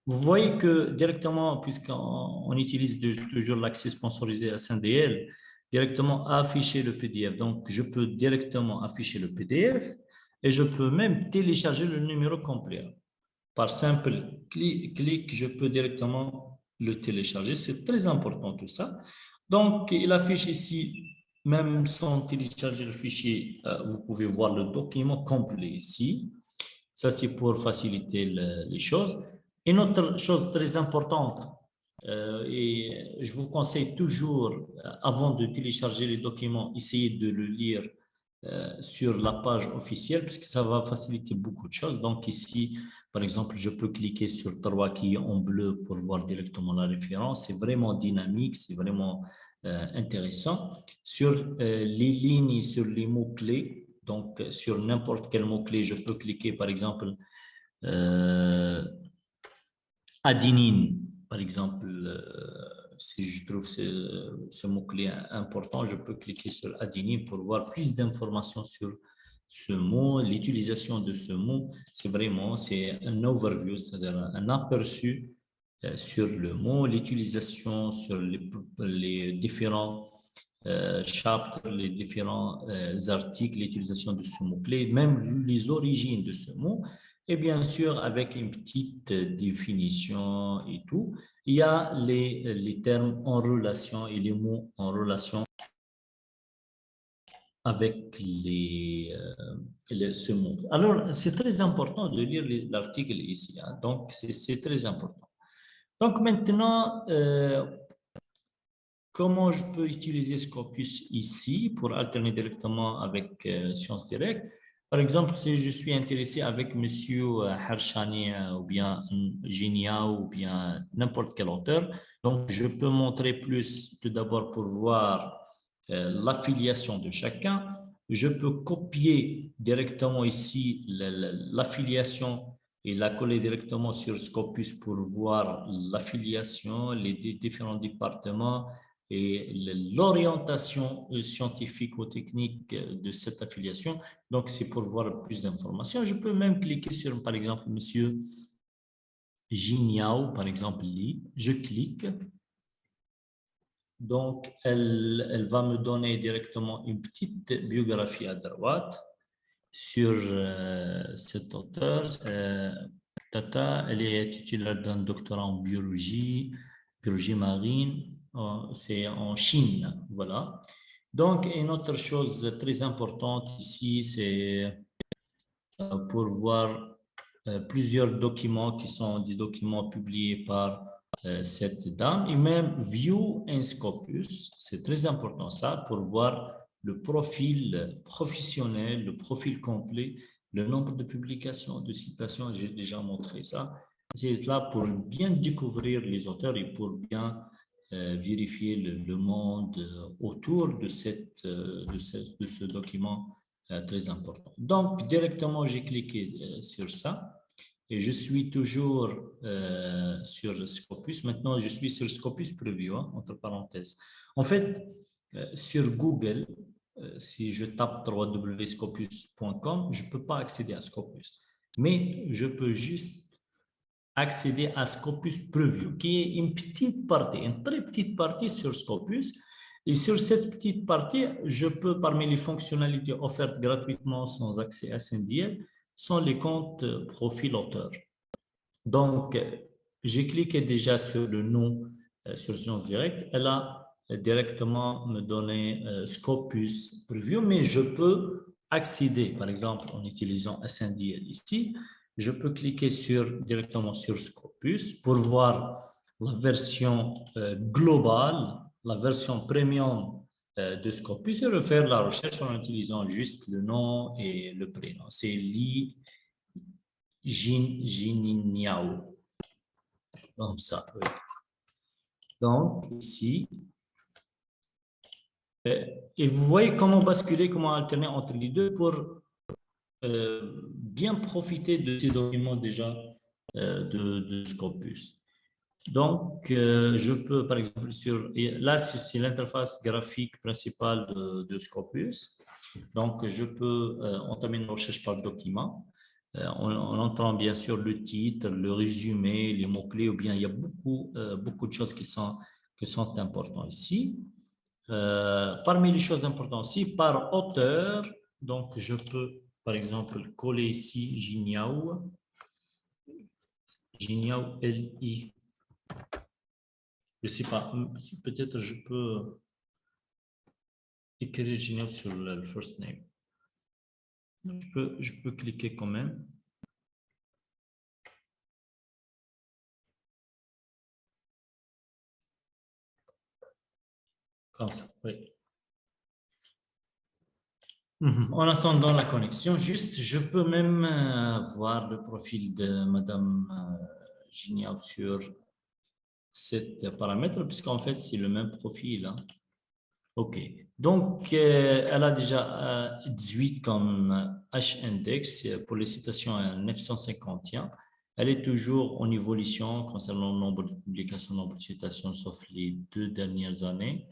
[SPEAKER 2] vous voyez que directement, puisqu'on utilise toujours l'accès sponsorisé à SNDL, directement afficher le PDF. Donc, je peux directement afficher le PDF et je peux même télécharger le numéro complet. par simple clic, je peux directement le télécharger. C'est très important tout ça. Donc, il affiche ici, même sans télécharger le fichier, vous pouvez voir le document complet ici. Ça, c'est pour faciliter les choses. Une autre chose très importante, et je vous conseille toujours, avant de télécharger les documents, essayez de le lire sur la page officielle, parce que ça va faciliter beaucoup de choses. Donc ici, par exemple, je peux cliquer sur 3 qui est en bleu pour voir directement la référence. C'est vraiment dynamique, c'est vraiment intéressant. Sur les lignes, sur les mots-clés, donc sur n'importe quel mot-clé, je peux cliquer, par exemple, adenine, par exemple, si je trouve ce mot-clé important, je peux cliquer sur adenine pour voir plus d'informations sur ce mot, l'utilisation de ce mot. C'est un overview, c'est-à-dire un aperçu sur le mot, l'utilisation sur les différents chapitres, les différents articles, l'utilisation de ce mot-clé, même les origines de ce mot. Et bien sûr, avec une petite définition et tout, il y a les termes en relation et les mots en relation avec ce mot. Alors, c'est très important de lire l'article ici. Hein, donc, c'est très important. Donc, maintenant, comment je peux utiliser Scopus ici pour alterner directement avec Sciences Directes? Par exemple, si je suis intéressé avec M. Harchani ou bien Ginia ou bien n'importe quel auteur, donc je peux montrer plus tout d'abord pour voir l'affiliation de chacun. Je peux copier directement ici l'affiliation et la coller directement sur Scopus pour voir l'affiliation, les différents départements et l'orientation scientifique ou technique de cette affiliation. Donc, c'est pour voir plus d'informations. Je peux même cliquer sur, par exemple, M. Giniao, par exemple, je clique. Donc, elle va me donner directement une petite biographie à droite sur cet auteur. Tata, elle est titulaire d'un doctorat en biologie marine. C'est en Chine, voilà. Donc, une autre chose très importante ici, c'est pour voir plusieurs documents qui sont des documents publiés par cette dame, et même View in Scopus, c'est très important ça, pour voir le profil professionnel, le profil complet, le nombre de publications, de citations, j'ai déjà montré ça. C'est là pour bien découvrir les auteurs et pour bien vérifier le monde autour de ce document très important. Donc, directement, j'ai cliqué sur ça et je suis toujours sur Scopus. Maintenant, je suis sur Scopus Preview, hein, entre parenthèses. En fait, sur Google, si je tape www.scopus.com, je ne peux pas accéder à Scopus, mais je peux juste accéder à Scopus Preview, qui est une petite partie, une très petite partie sur Scopus. Et sur cette petite partie, je peux, parmi les fonctionnalités offertes gratuitement sans accès à SNDL, sont les comptes profil auteur. Donc, j'ai cliqué déjà sur le nom sur Sciences Directes. Elle a directement me donné Scopus Preview, mais je peux accéder, par exemple, en utilisant SNDL ici. Je peux cliquer directement sur Scopus pour voir la version globale, la version premium de Scopus et refaire la recherche en utilisant juste le nom et le prénom. C'est Li Jiniao. Comme ça, oui. Donc, ici, et vous voyez comment basculer, comment alterner entre les deux pour bien profiter de ces documents déjà de Scopus. Donc, je peux, par exemple, là, c'est l'interface graphique principale de Scopus. Donc, je peux entamer une recherche par document. On entend bien sûr le titre, le résumé, les mots-clés, ou bien il y a beaucoup de choses qui sont importantes ici. Parmi les choses importantes aussi, par auteur, donc je peux, par exemple, coller ici Giniao. Gignaw, L-I. Je ne sais pas, peut-être je peux écrire Gignaw sur le first name. Je peux cliquer quand même. Comme ça, oui. En attendant la connexion, juste, je peux même voir le profil de Madame Gignaw sur cet paramètre, puisqu'en fait, c'est le même profil. Hein. OK. Donc, elle a déjà 18 comme H-index pour les citations à 951. Elle est toujours en évolution concernant le nombre de publications, le nombre de citations, sauf les 2 dernières années.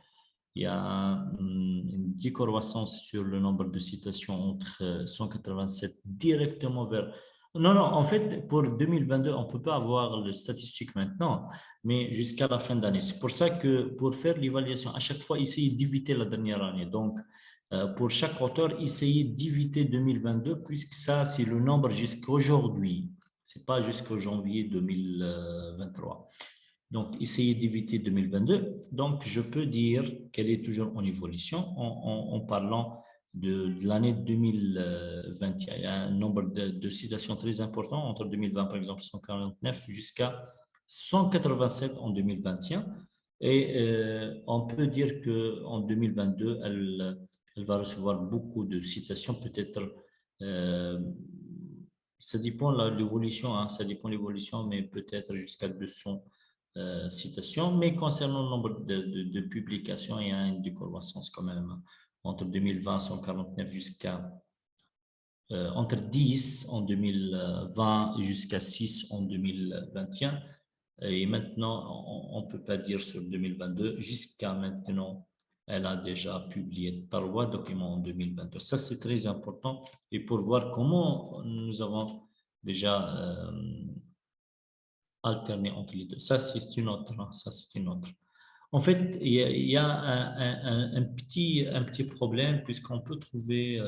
[SPEAKER 2] Il y a une décroissance sur le nombre de citations entre 187 directement vers... Non, non, en fait, pour 2022, on ne peut pas avoir les statistiques maintenant, mais jusqu'à la fin d'année. C'est pour ça que pour faire l'évaluation, à chaque fois, essayez d'éviter la dernière année. Donc, pour chaque auteur, essayez d'éviter 2022, puisque ça, c'est le nombre jusqu'à aujourd'hui. Ce n'est pas jusqu'au janvier 2023. Donc, essayez d'éviter 2022. Donc, je peux dire qu'elle est toujours en évolution en parlant de l'année 2021. Il y a un nombre de citations très important entre 2020, par exemple, 149 jusqu'à 187 en 2021. Et on peut dire qu'en 2022, elle va recevoir beaucoup de citations, peut-être... ça dépend de l'évolution, hein, ça dépend de l'évolution, mais peut-être jusqu'à 200 citations, mais concernant le nombre de publications, il y a une décroissance quand même entre 2020, 149 jusqu'à entre 10 en 2020 jusqu'à 6 en 2021. Et maintenant, on ne peut pas dire sur 2022, jusqu'à maintenant, elle a déjà publié 3 documents en 2022. Ça, c'est très important. Et pour voir comment nous avons déjà alterner entre les deux. Ça, c'est une autre. Ça, c'est une autre. En fait, il y a un petit problème puisqu'on peut trouver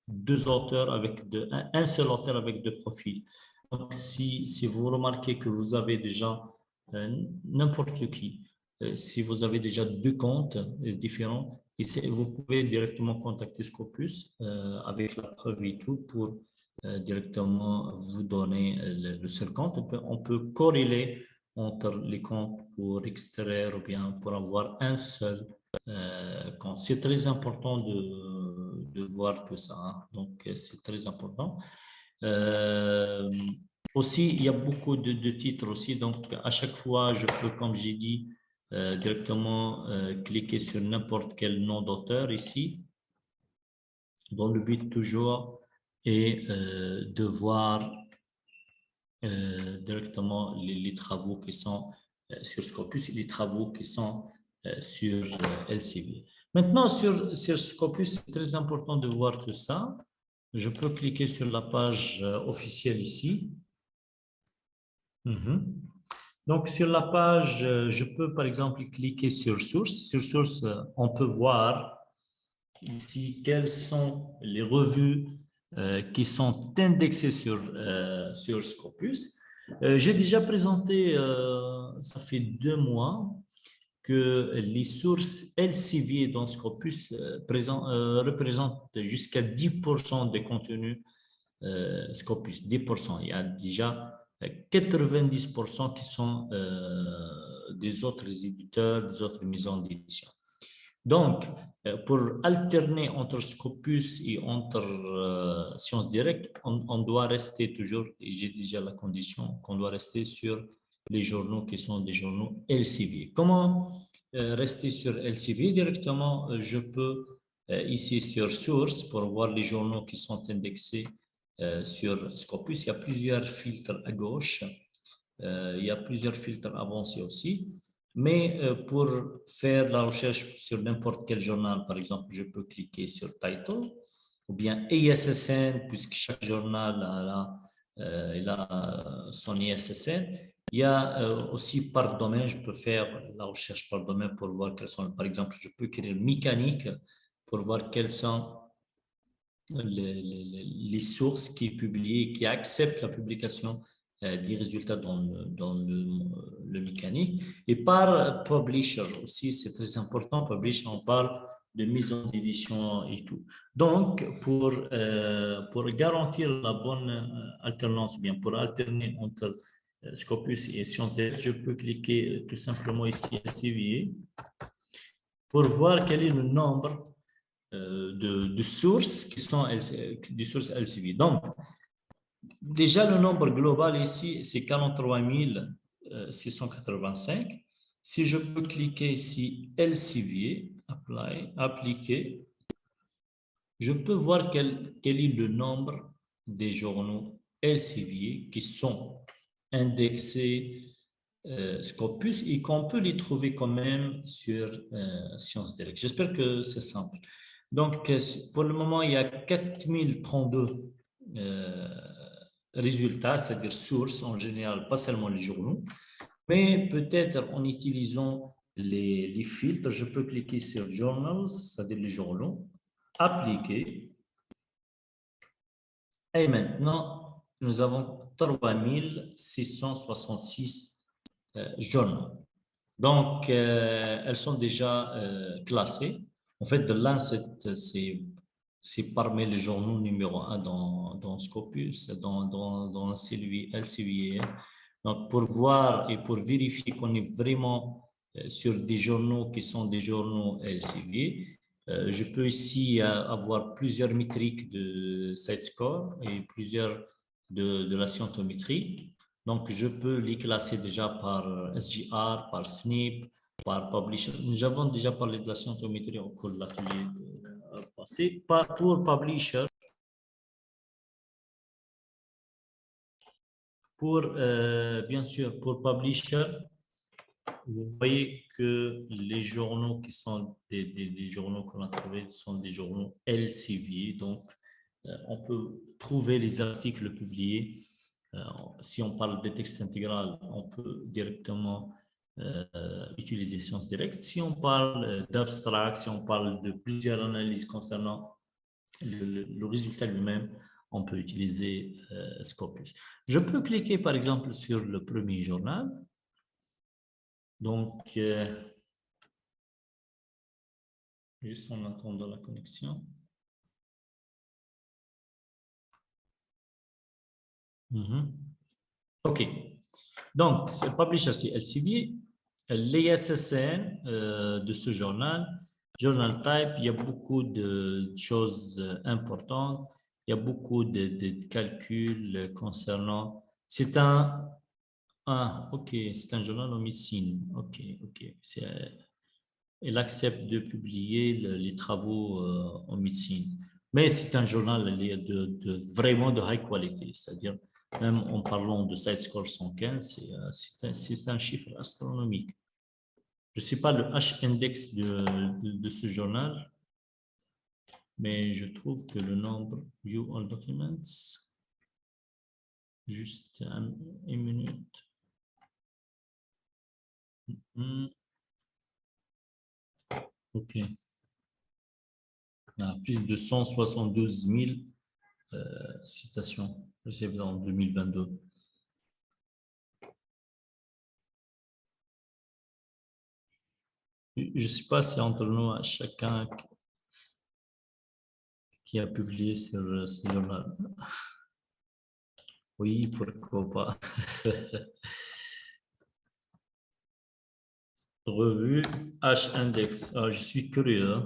[SPEAKER 2] deux auteurs avec un seul auteur avec deux profils. Donc, si vous remarquez que vous avez déjà n'importe qui, si vous avez déjà deux comptes différents, vous pouvez directement contacter Scopus avec la preuve et tout pour directement vous donner le seul compte. On peut corréler entre les comptes pour extraire ou bien pour avoir un seul compte. C'est très important de voir tout ça. Hein. Donc, c'est très important. Aussi, il y a beaucoup de titres aussi. Donc, à chaque fois, je peux, comme j'ai dit, directement cliquer sur n'importe quel nom d'auteur ici, dans le but toujours et de voir directement les travaux qui sont sur Scopus et les travaux qui sont sur Elsevier. Maintenant, sur Scopus, c'est très important de voir tout ça. Je peux cliquer sur la page officielle ici. Donc, sur la page, je peux par exemple cliquer sur Source. Sur Source, on peut voir ici quelles sont les revues qui sont indexées sur Scopus. J'ai déjà présenté, ça fait 2 mois, que les sources Elsevier dans Scopus représentent jusqu'à 10% des contenus Scopus, 10%. Il y a déjà 90% qui sont des autres éditeurs, des autres maisons d'édition. Donc, pour alterner entre Scopus et entre Sciences Directes, on doit rester toujours, et j'ai déjà la condition, qu'on doit rester sur les journaux qui sont des journaux Elsevier. Comment rester sur Elsevier directement? Je peux ici sur Source pour voir les journaux qui sont indexés sur Scopus. Il y a plusieurs filtres à gauche. Il y a plusieurs filtres avancés aussi. Mais pour faire la recherche sur n'importe quel journal, par exemple, je peux cliquer sur Title ou bien ISSN, puisque chaque journal il a son ISSN. Il y a aussi par domaine, je peux faire la recherche par domaine pour voir quels sont, par exemple, je peux écrire mécanique pour voir quelles sont les sources qui publient, qui acceptent la publication des résultats le mécanique. Et par publisher aussi, c'est très important. Publisher, on parle de mise en édition et tout. Donc, pour garantir la bonne alternance, bien pour alterner entre Scopus et Sciences Directes, je peux cliquer tout simplement ici à LCVA pour voir quel est le nombre de sources qui sont des sources LCVA. Donc, déjà, le nombre global ici, c'est 43 685. Si je peux cliquer ici LCVA, Apply, appliquer, je peux voir quel est le nombre des journaux LCVA qui sont indexés Scopus et qu'on peut les trouver quand même sur Sciences Directes. J'espère que c'est simple. Donc, pour le moment, il y a 4032 résultats, c'est-à-dire sources en général, pas seulement les journaux, mais peut-être en utilisant les filtres, je peux cliquer sur Journals, c'est-à-dire les journaux, appliquer, et maintenant, nous avons 3666 journaux. Donc, elles sont déjà classées. En fait, The Lancet, c'est parmi les journaux numéro 1 dans Scopus, dans LCVA. Donc, pour voir et pour vérifier qu'on est vraiment sur des journaux qui sont des journaux LCVA, je peux ici avoir plusieurs métriques de site-score et plusieurs de la scientométrie. Donc, je peux les classer déjà par SGR, par SNP, par Publisher. Nous avons déjà parlé de la scientométrie au cours de l'atelier passé. Pour Publisher, bien sûr, pour Publisher, vous voyez que les journaux qui sont des journaux qu'on a trouvés sont des journaux LCVA. Donc, on peut trouver les articles publiés. Si on parle de texte intégral, on peut directement utiliser Sciences Directes. Si on parle d'abstract, si on parle de plusieurs analyses concernant le résultat lui-même, on peut utiliser Scopus. Je peux cliquer par exemple sur le premier journal. Donc, juste en attendant la connexion. OK. Donc, Publisher, c'est LCVA. L'ISSN de ce journal, Journal Type, il y a beaucoup de choses importantes. Il y a beaucoup de calculs concernant... C'est un... Ah, OK, c'est un journal en médecine. OK, OK. Elle accepte de publier les travaux en médecine. Mais c'est un journal vraiment de high quality, c'est-à-dire même en parlant de site-score 115, c'est un chiffre astronomique. Je ne sais pas le H-index de ce journal, mais je trouve que le nombre View All Documents, juste une minute. OK. Il y a plus de 172 000 citations recevues en 2022. Je ne sais pas si entre nous, à chacun qui a publié sur ce journal. Oui, pourquoi pas. Revue H-index. Ah, je suis curieux.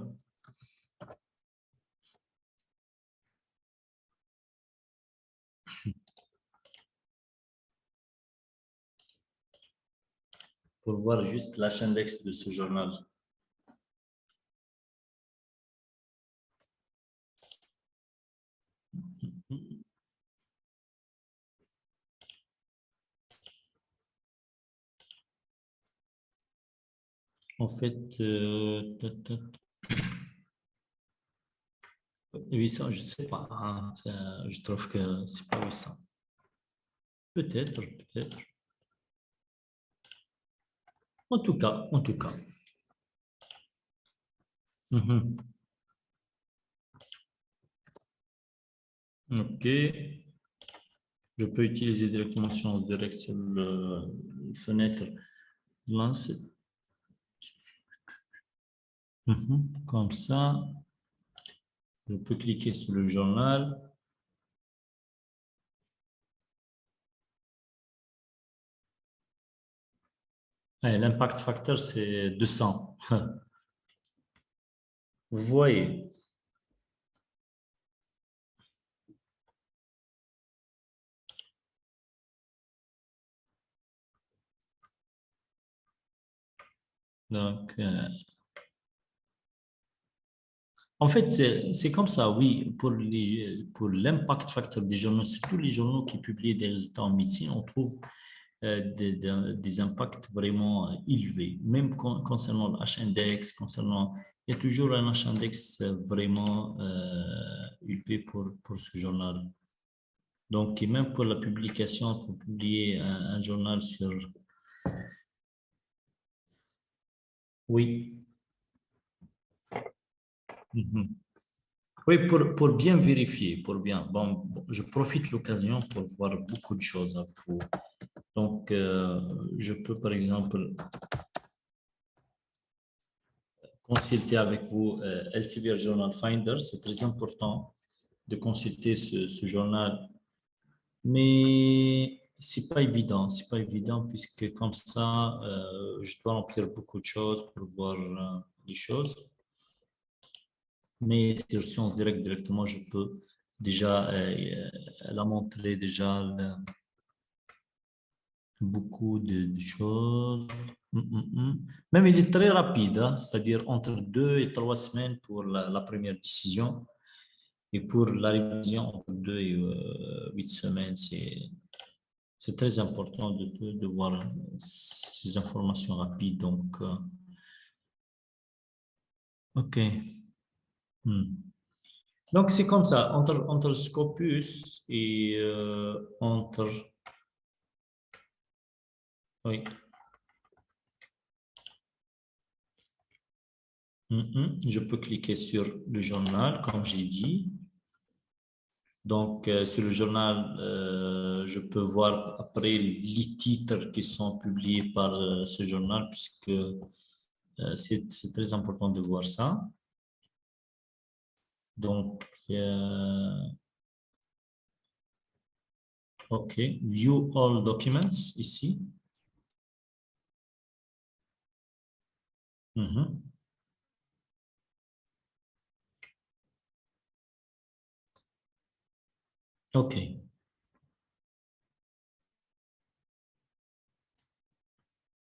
[SPEAKER 2] Pour voir juste l'H-index de ce journal. En fait, 800, je ne sais pas. Hein, je trouve que c'est pas 800. Peut-être, peut-être. En tout cas, en tout cas. OK. Je peux utiliser directement Sciences Direct sur la fenêtre lancée. Comme ça, je peux cliquer sur le journal. L'impact factor, c'est 200. Vous voyez. Donc, en fait, c'est comme ça, oui. Pour l'impact factor des journaux, surtout les journaux qui publient des résultats en médecine, on trouve des impacts vraiment élevés. Même concernant le H-index, il y a toujours un H-index vraiment élevé pour ce journal. Donc, et même pour la publication, pour publier un journal sur... Oui. Oui, pour bien vérifier, pour bien. Bon, je profite de l'occasion pour voir beaucoup de choses avec vous. Donc, je peux, par exemple, consulter avec vous Elsevier Journal Finder. C'est très important de consulter ce journal. Mais c'est pas évident. C'est pas évident puisque comme ça, je dois remplir beaucoup de choses pour voir des choses. Mais sur Sciences Direct, directement, je peux déjà la montrer déjà beaucoup de choses. Même il est très rapide, hein, c'est-à-dire entre 2 et 3 semaines pour la première décision et pour la révision entre 2 et 8 semaines. C'est très important de voir ces informations rapides. Donc, OK. Donc, c'est comme ça, entre Scopus et entre... Oui. Je peux cliquer sur le journal, comme j'ai dit. Donc, sur le journal, je peux voir après les titres qui sont publiés par ce journal, puisque c'est très important de voir ça. Donc, OK, View all documents ici. OK.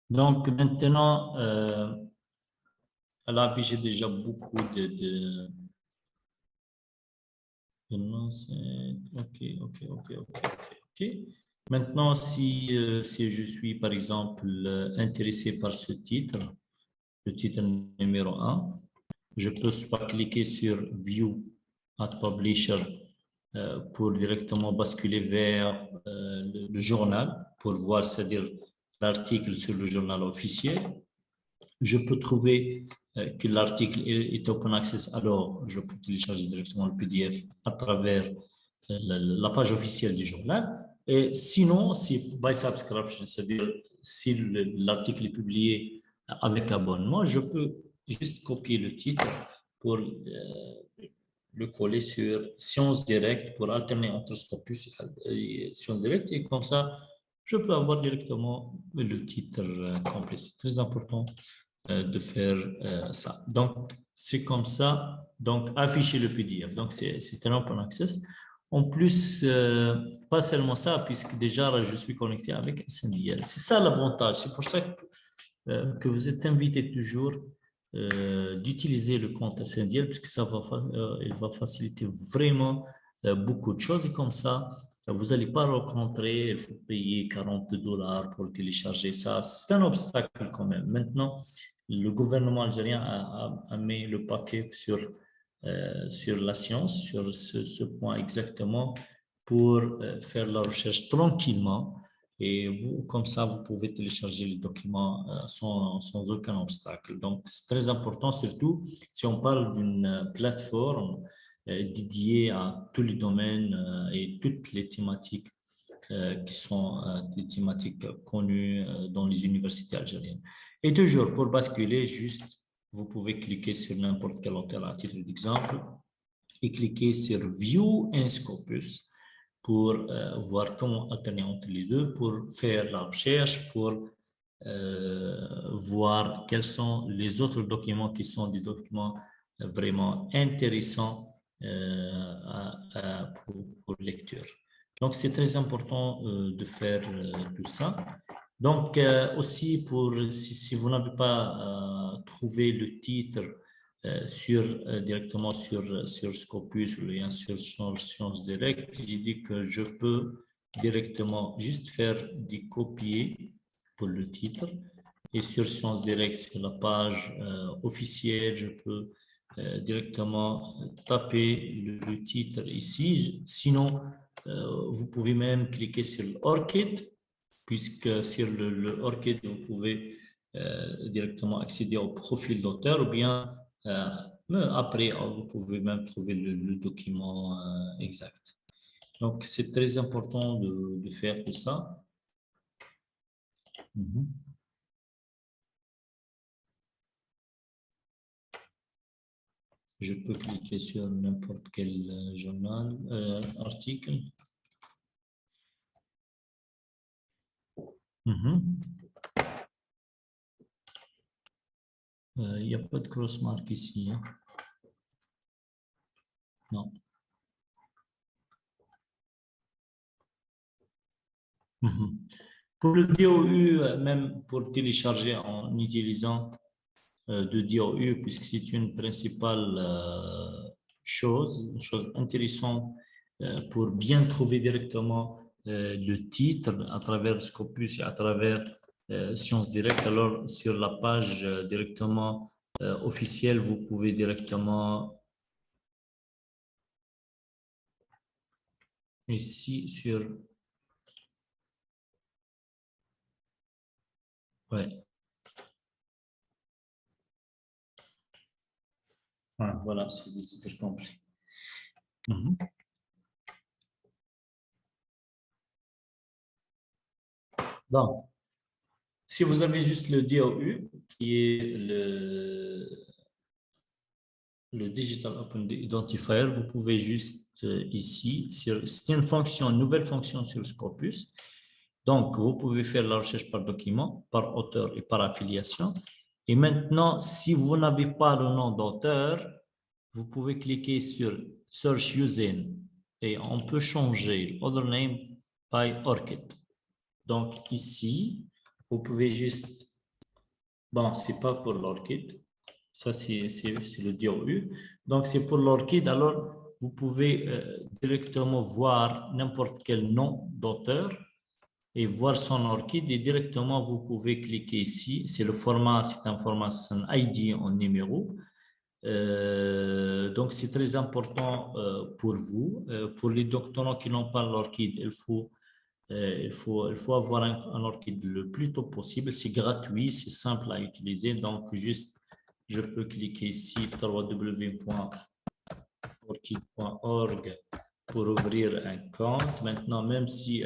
[SPEAKER 2] Donc, maintenant, elle a affiché déjà beaucoup OK. Maintenant, si je suis, par exemple, intéressé par ce titre, le titre numéro 1, je peux soit cliquer sur View at Publisher pour directement basculer vers le journal pour voir, c'est-à-dire l'article sur le journal officiel. Je peux trouver que l'article est open access, alors je peux télécharger directement le PDF à travers la page officielle du journal. Et sinon, c'est by subscription, c'est-à-dire si l'article est publié avec abonnement, je peux juste copier le titre pour le coller sur Sciences Direct pour alterner entre Scopus et Sciences Direct. Et comme ça, je peux avoir directement le titre complet. C'est très important de faire ça. Donc, c'est comme ça. Donc, afficher le PDF. Donc, c'est un open access. En plus, pas seulement ça, puisque déjà, là, je suis connecté avec SNDL. C'est ça l'avantage. C'est pour ça que vous êtes invité toujours d'utiliser le compte SNDL, puisque ça il va faciliter vraiment beaucoup de choses. Et comme ça, vous n'allez pas rencontrer, il faut payer $40 pour télécharger ça. C'est un obstacle quand même. Maintenant, le gouvernement algérien a mis le paquet sur la science, sur ce point exactement, pour faire la recherche tranquillement. Et vous, comme ça, vous pouvez télécharger les documents sans aucun obstacle. Donc, c'est très important, surtout si on parle d'une plateforme dédiée à tous les domaines et toutes les thématiques qui sont des thématiques connues dans les universités algériennes. Et toujours, pour basculer, juste, vous pouvez cliquer sur n'importe quel auteur à titre d'exemple et cliquer sur View in Scopus pour voir comment alterner entre les deux, pour faire la recherche, pour voir quels sont les autres documents qui sont des documents vraiment intéressants pour lecture. Donc, c'est très important de faire tout ça. Donc, aussi, si vous n'avez pas trouvé le titre directement sur Scopus ou bien sur Sciences Direct, j'ai dit que je peux directement juste faire des copier pour le titre. Et sur Sciences Direct, sur la page officielle, je peux directement taper le titre ici. Sinon, vous pouvez même cliquer sur l'ORCID, puisque sur le ORCID, vous pouvez directement accéder au profil d'auteur, ou bien après, vous pouvez même trouver le document exact. Donc, c'est très important de faire tout ça. Je peux cliquer sur n'importe quel journal, article. Il n'y a pas de cross-mark ici. Hein? Non. Pour le DOU, même pour télécharger en utilisant de DOU, puisque c'est une principale chose, une chose intéressante pour bien trouver directement le titre à travers Scopus et à travers Sciences Direct. Alors, sur la page directement officielle, vous pouvez directement ici sur... Ouais. Ah, voilà, c'est le titre complet. Donc, si vous avez juste le DOU, qui est le Digital Open Identifier, vous pouvez juste ici, c'est une nouvelle fonction sur Scopus. Donc, vous pouvez faire la recherche par document, par auteur et par affiliation. Et maintenant, si vous n'avez pas le nom d'auteur, vous pouvez cliquer sur Search Using et on peut changer Other Name by ORCID. Donc, ici, vous pouvez juste... Bon, ce n'est pas pour l'ORCID. Ça, c'est le DOU. Donc, c'est pour l'ORCID. Alors, vous pouvez directement voir n'importe quel nom d'auteur et voir son ORCID. Et directement, vous pouvez cliquer ici. C'est le format, c'est un format, c'est un ID en numéro. Donc, c'est très important pour vous. Pour les doctorants qui n'ont pas l'ORCID, il faut avoir un ORCID le plus tôt possible. C'est gratuit, c'est simple à utiliser. Donc, juste, je peux cliquer ici, www.orchid.org pour ouvrir un compte. Maintenant, même si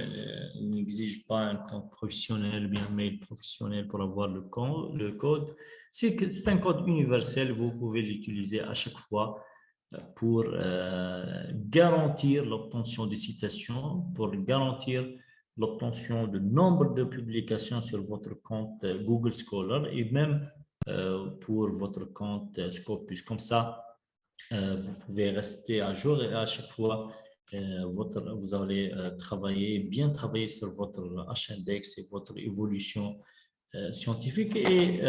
[SPEAKER 2] il n'exige pas un compte professionnel, bien mail professionnel pour avoir le code, c'est un code universel. Vous pouvez l'utiliser à chaque fois pour garantir l'obtention des citations, pour garantir l'obtention de nombre de publications sur votre compte Google Scholar et même pour votre compte Scopus. Comme ça, vous pouvez rester à jour et à chaque fois, vous allez bien travailler sur votre H-index et votre évolution scientifique. Et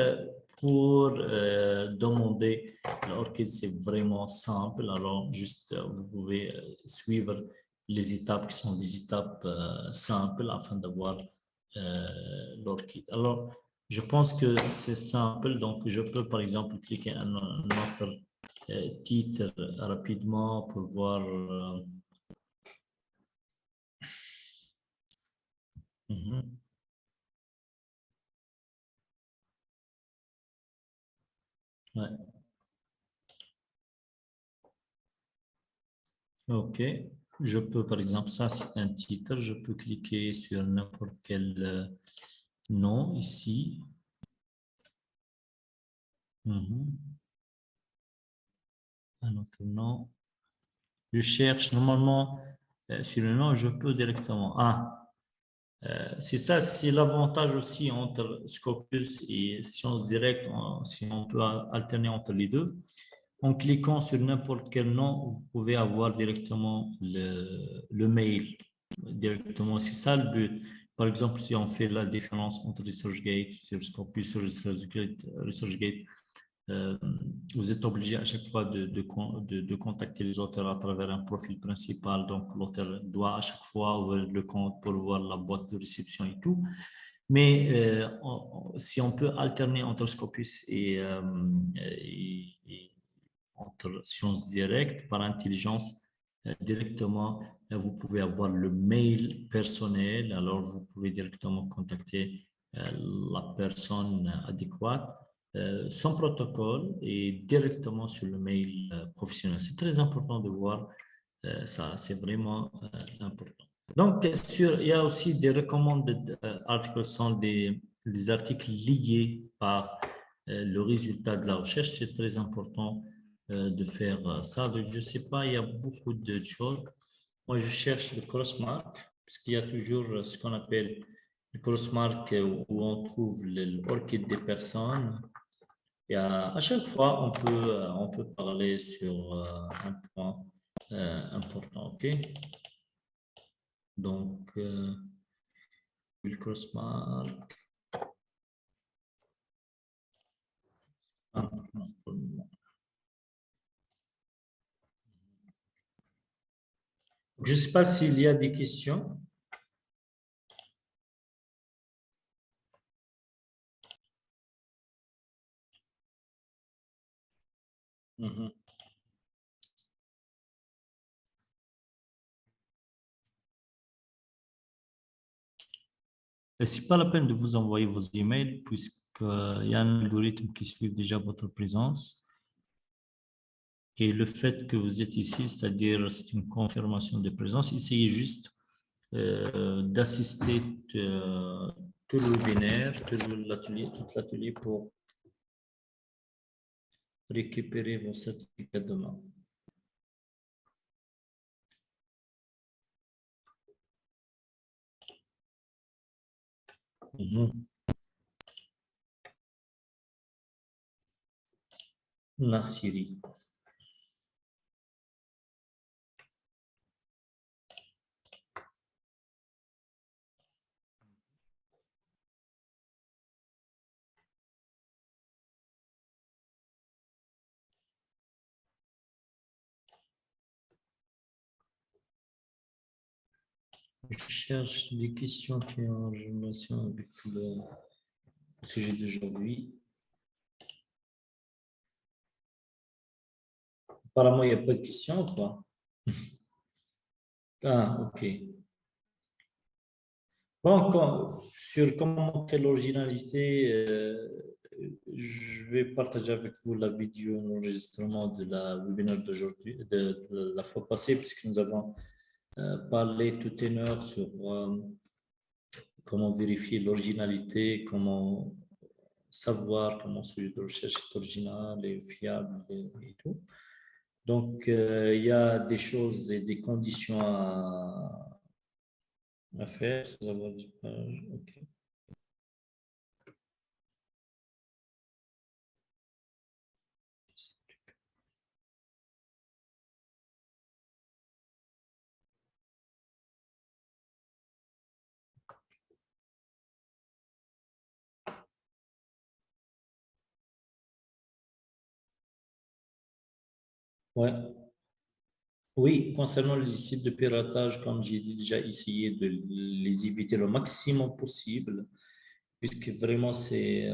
[SPEAKER 2] pour demander l'ORCID, c'est vraiment simple. Alors, juste, vous pouvez suivre les étapes qui sont des étapes simples afin d'avoir l'ORCID. Alors, je pense que c'est simple. Donc, je peux, par exemple, cliquer un autre titre rapidement pour voir. Ouais. OK. je peux, par exemple, ça c'est un titre, je peux cliquer sur n'importe quel nom ici. Un autre nom. Je cherche normalement sur le nom, je peux directement. C'est ça, c'est l'avantage aussi entre Scopus et Sciences Directes, si on peut alterner entre les deux. En cliquant sur n'importe quel nom, vous pouvez avoir directement le mail. Directement, c'est ça le but. Par exemple, si on fait la différence entre ResearchGate, sur Scopus, sur ResearchGate, vous êtes obligé à chaque fois de contacter les auteurs à travers un profil principal. Donc, l'auteur doit à chaque fois ouvrir le compte pour voir la boîte de réception et tout. Mais si on peut alterner entre Scopus et entre Sciences Directes par intelligence, directement, vous pouvez avoir le mail personnel. Alors, vous pouvez directement contacter la personne adéquate sans protocole et directement sur le mail professionnel. C'est très important de voir ça, c'est vraiment important. Donc, il y a aussi des recommanded articles, sont des articles liés par le résultat de la recherche. C'est très important de faire ça. Donc, je ne sais pas, il y a beaucoup de choses. Moi, je cherche le crossmark, parce qu'il y a toujours ce qu'on appelle le crossmark où on trouve l'orchid des personnes. Et à chaque fois, on peut parler sur un point important. OK? Donc, le crossmark. Je ne sais pas s'il y a des questions. Ce n'est pas la peine de vous envoyer vos emails puisqu'il y a un algorithme qui suit déjà votre présence. Et le fait que vous êtes ici, c'est-à-dire c'est une confirmation de présence, essayez juste d'assister tout le webinaire, tout l'atelier pour récupérer vos certificats demain. Nassiri. Je cherche des questions qui ont en relation avec le sujet d'aujourd'hui. Apparemment, il n'y a pas de questions ou pas? Ah, ok. Bon, sur comment montrer l'originalité, je vais partager avec vous la vidéo, l'enregistrement de la webinaire d'aujourd'hui, de la fois passée, puisque nous avons parlé tout une heure sur comment vérifier l'originalité, comment savoir comment ce sujet de recherche est original et fiable et tout. Donc, il y a des choses et des conditions à faire. Okay. Ouais. Oui, concernant les sites de piratage, comme j'ai déjà essayé de les éviter le maximum possible, puisque vraiment c'est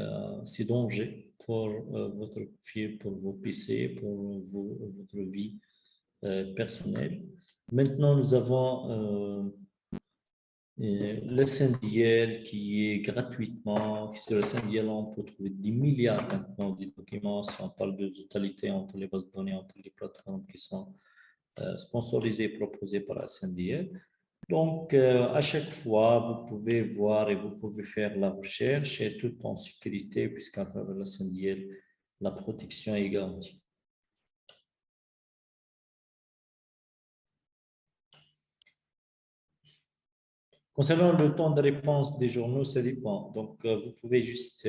[SPEAKER 2] danger pour votre fil, pour vos PC, pour votre vie personnelle. Maintenant, nous avons le SNDL qui est gratuitement. Sur le SNDL, on peut trouver des milliards maintenant de documents. Si on parle de totalité entre les bases de données, entre les plateformes qui sont sponsorisés et proposés par SNDL. Donc, à chaque fois, vous pouvez voir et vous pouvez faire la recherche et tout en sécurité, puisqu'à travers la SNDL, la protection est garantie. Concernant le temps de réponse des journaux, ça dépend. Donc, vous pouvez juste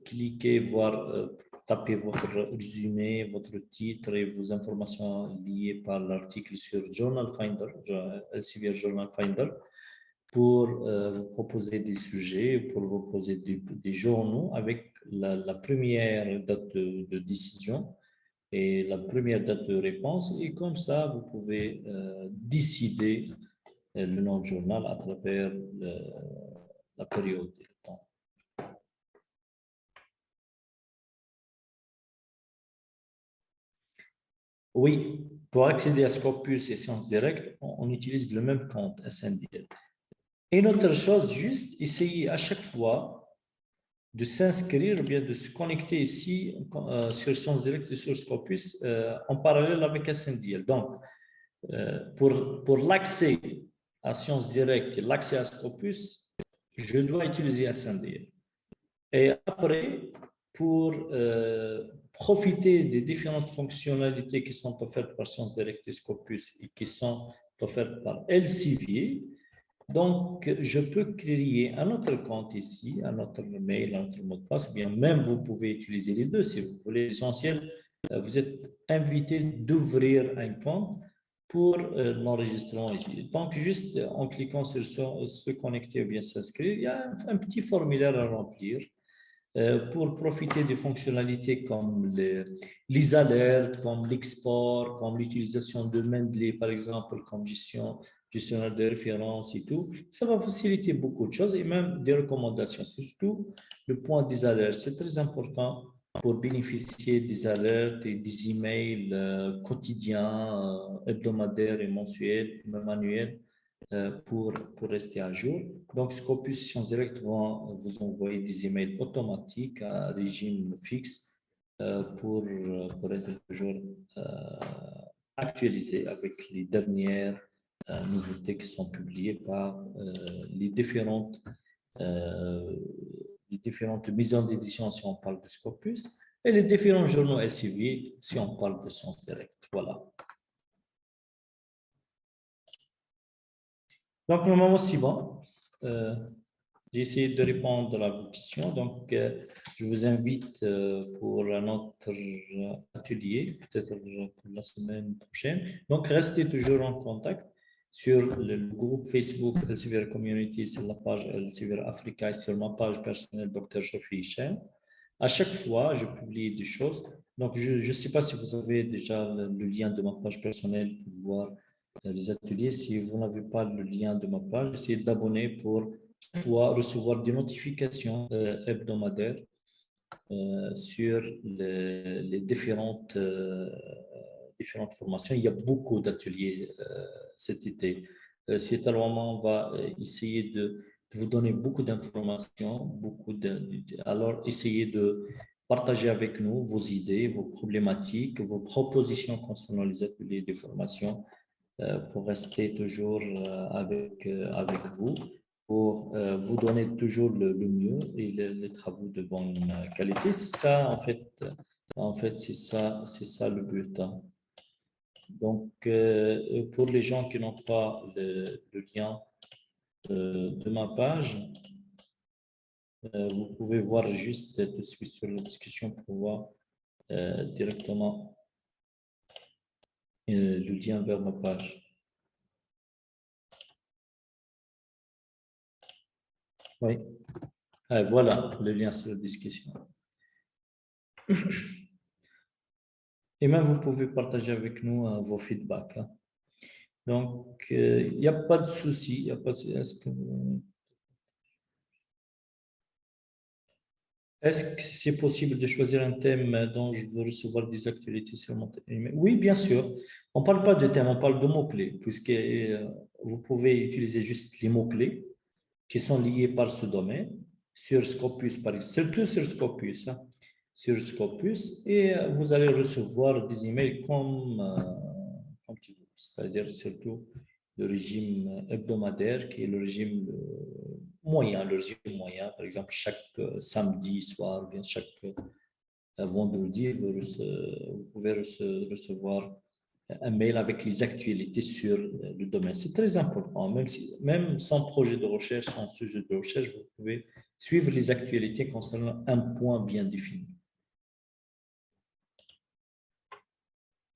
[SPEAKER 2] cliquer, voir, taper votre résumé, votre titre et vos informations liées par l'article sur Journal Finder, Elsevier Journal Finder, pour vous proposer des sujets, pour vous proposer des journaux avec la première date de décision et la première date de réponse. Et comme ça, vous pouvez décider le nom du journal à travers la période et le temps. Oui, pour accéder à Scopus et Sciences Directes, on utilise le même compte SNDL. Et une autre chose, juste essayer à chaque fois de s'inscrire ou bien de se connecter ici sur Sciences Directes et sur Scopus en parallèle avec SNDL. Donc, pour l'accès à Sciences Directes et l'accès à Scopus, je dois utiliser SNDL. Et après, pour profiter des différentes fonctionnalités qui sont offertes par Sciences Directes et Scopus et qui sont offertes par Elsevier, donc je peux créer un autre compte ici, un autre mail, un autre mot de passe, ou bien même vous pouvez utiliser les deux si vous voulez. L'essentiel, vous êtes invité d'ouvrir un compte pour l'enregistrement ici. Donc, juste en cliquant sur se connecter ou bien s'inscrire, il y a un petit formulaire à remplir pour profiter des fonctionnalités comme les alertes, comme l'export, comme l'utilisation de Mendeley, par exemple, comme gestionnaire de référence et tout. Ça va faciliter beaucoup de choses et même des recommandations, surtout le point des alertes. C'est très important pour bénéficier des alertes et des emails quotidiens, hebdomadaires et mensuels, même annuels, pour rester à jour. Donc, Scopus Sciences Directes vont vous envoyer des emails automatiques à régime fixe pour être toujours actualisé avec les dernières nouveautés qui sont publiées par les différentes mises en édition si on parle de Scopus et les différents journaux Elsevier si on parle de Sciences Directes. Voilà. Donc, normalement, c'est bon. J'ai essayé de répondre à vos questions. Donc, je vous invite pour un autre atelier, peut-être pour la semaine prochaine. Donc, restez toujours en contact sur le groupe Facebook Elsevier Community, sur la page Elsevier Africa et sur ma page personnelle Dr. Shafi Hichem. À chaque fois, je publie des choses. Donc, je ne sais pas si vous avez déjà le lien de ma page personnelle pour voir les ateliers. Si vous n'avez pas le lien de ma page, essayez d'abonner pour recevoir des notifications hebdomadaires sur les différentes formations. Il y a beaucoup d'ateliers cet été. Cet moment, on va essayer de vous donner beaucoup d'informations, alors essayez de partager avec nous vos idées, vos problématiques, vos propositions concernant les ateliers de formation pour rester toujours avec vous, pour vous donner toujours le mieux et les travaux de bonne qualité. C'est ça, en fait c'est ça le but. Donc, pour les gens qui n'ont pas le lien de ma page, vous pouvez voir juste tout de suite sur la discussion pour voir directement le lien vers ma page. Oui. Voilà le lien sur la discussion. Et même vous pouvez partager avec nous vos feedbacks. Hein. Donc, il n'y a pas de souci. Est-ce que c'est possible de choisir un thème dont je veux recevoir des actualités sur mon email? Oui, bien sûr. On ne parle pas de thème, on parle de mots-clés, puisque vous pouvez utiliser juste les mots-clés qui sont liés par ce domaine, sur Scopus, par exemple, surtout sur Scopus. Hein. sur Scopus et vous allez recevoir des emails comme tu veux, c'est-à-dire surtout le régime hebdomadaire qui est le régime moyen, par exemple chaque samedi soir, bien chaque vendredi, vous pouvez recevoir un mail avec les actualités sur le domaine. C'est très important, même sans projet de recherche, sans sujet de recherche, vous pouvez suivre les actualités concernant un point bien défini.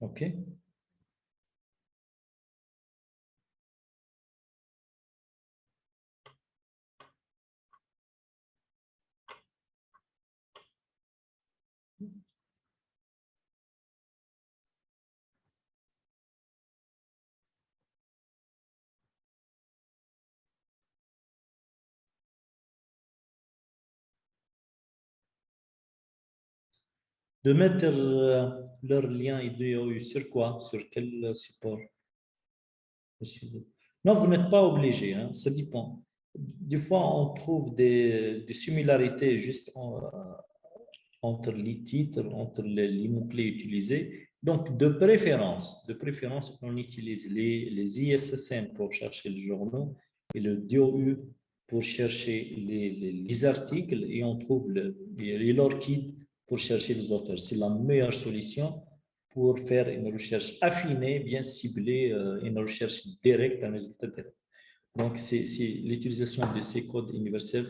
[SPEAKER 2] OK? De mettre leur lien IDEO sur quoi? Sur quel support? Non, vous n'êtes pas obligé, hein, ça dépend. Des fois, on trouve des similarités juste entre les titres, entre les mots-clés utilisés. Donc, de préférence, on utilise les ISSN pour chercher les journaux et le DOU pour chercher les articles et on trouve l'ORCID pour chercher les auteurs. C'est la meilleure solution pour faire une recherche affinée, bien ciblée, une recherche directe, un résultat direct. Donc, c'est l'utilisation de ces codes universels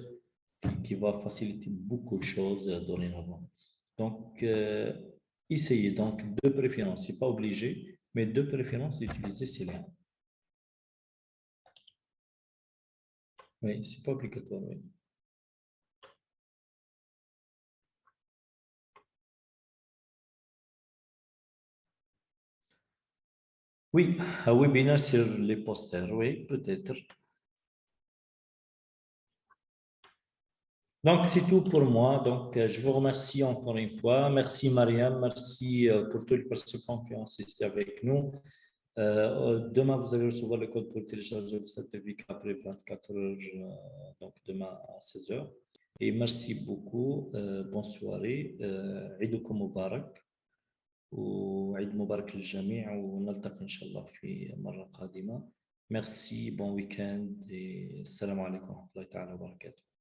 [SPEAKER 2] qui va faciliter beaucoup de choses dorénavant. Donc, essayez donc de préférence, ce n'est pas obligé, mais de préférence d'utiliser ces liens. Oui, ce n'est pas obligatoire, oui. Oui, un webinaire sur les posters, oui, peut-être. Donc, c'est tout pour moi. Donc, je vous remercie encore une fois. Merci, Mariam. Merci pour tous les participants qui ont assisté avec nous. Demain, vous allez recevoir le code pour télécharger le certificat après 24 heures, donc demain à 16 heures. Et merci beaucoup. Bonne soirée. عيدكم مبارك وعيد مبارك للجميع ونلتقي إن شاء الله في مرة قادمة. Merci, bon week-end et السلام عليكم ورحمة الله تعالى وبركاته.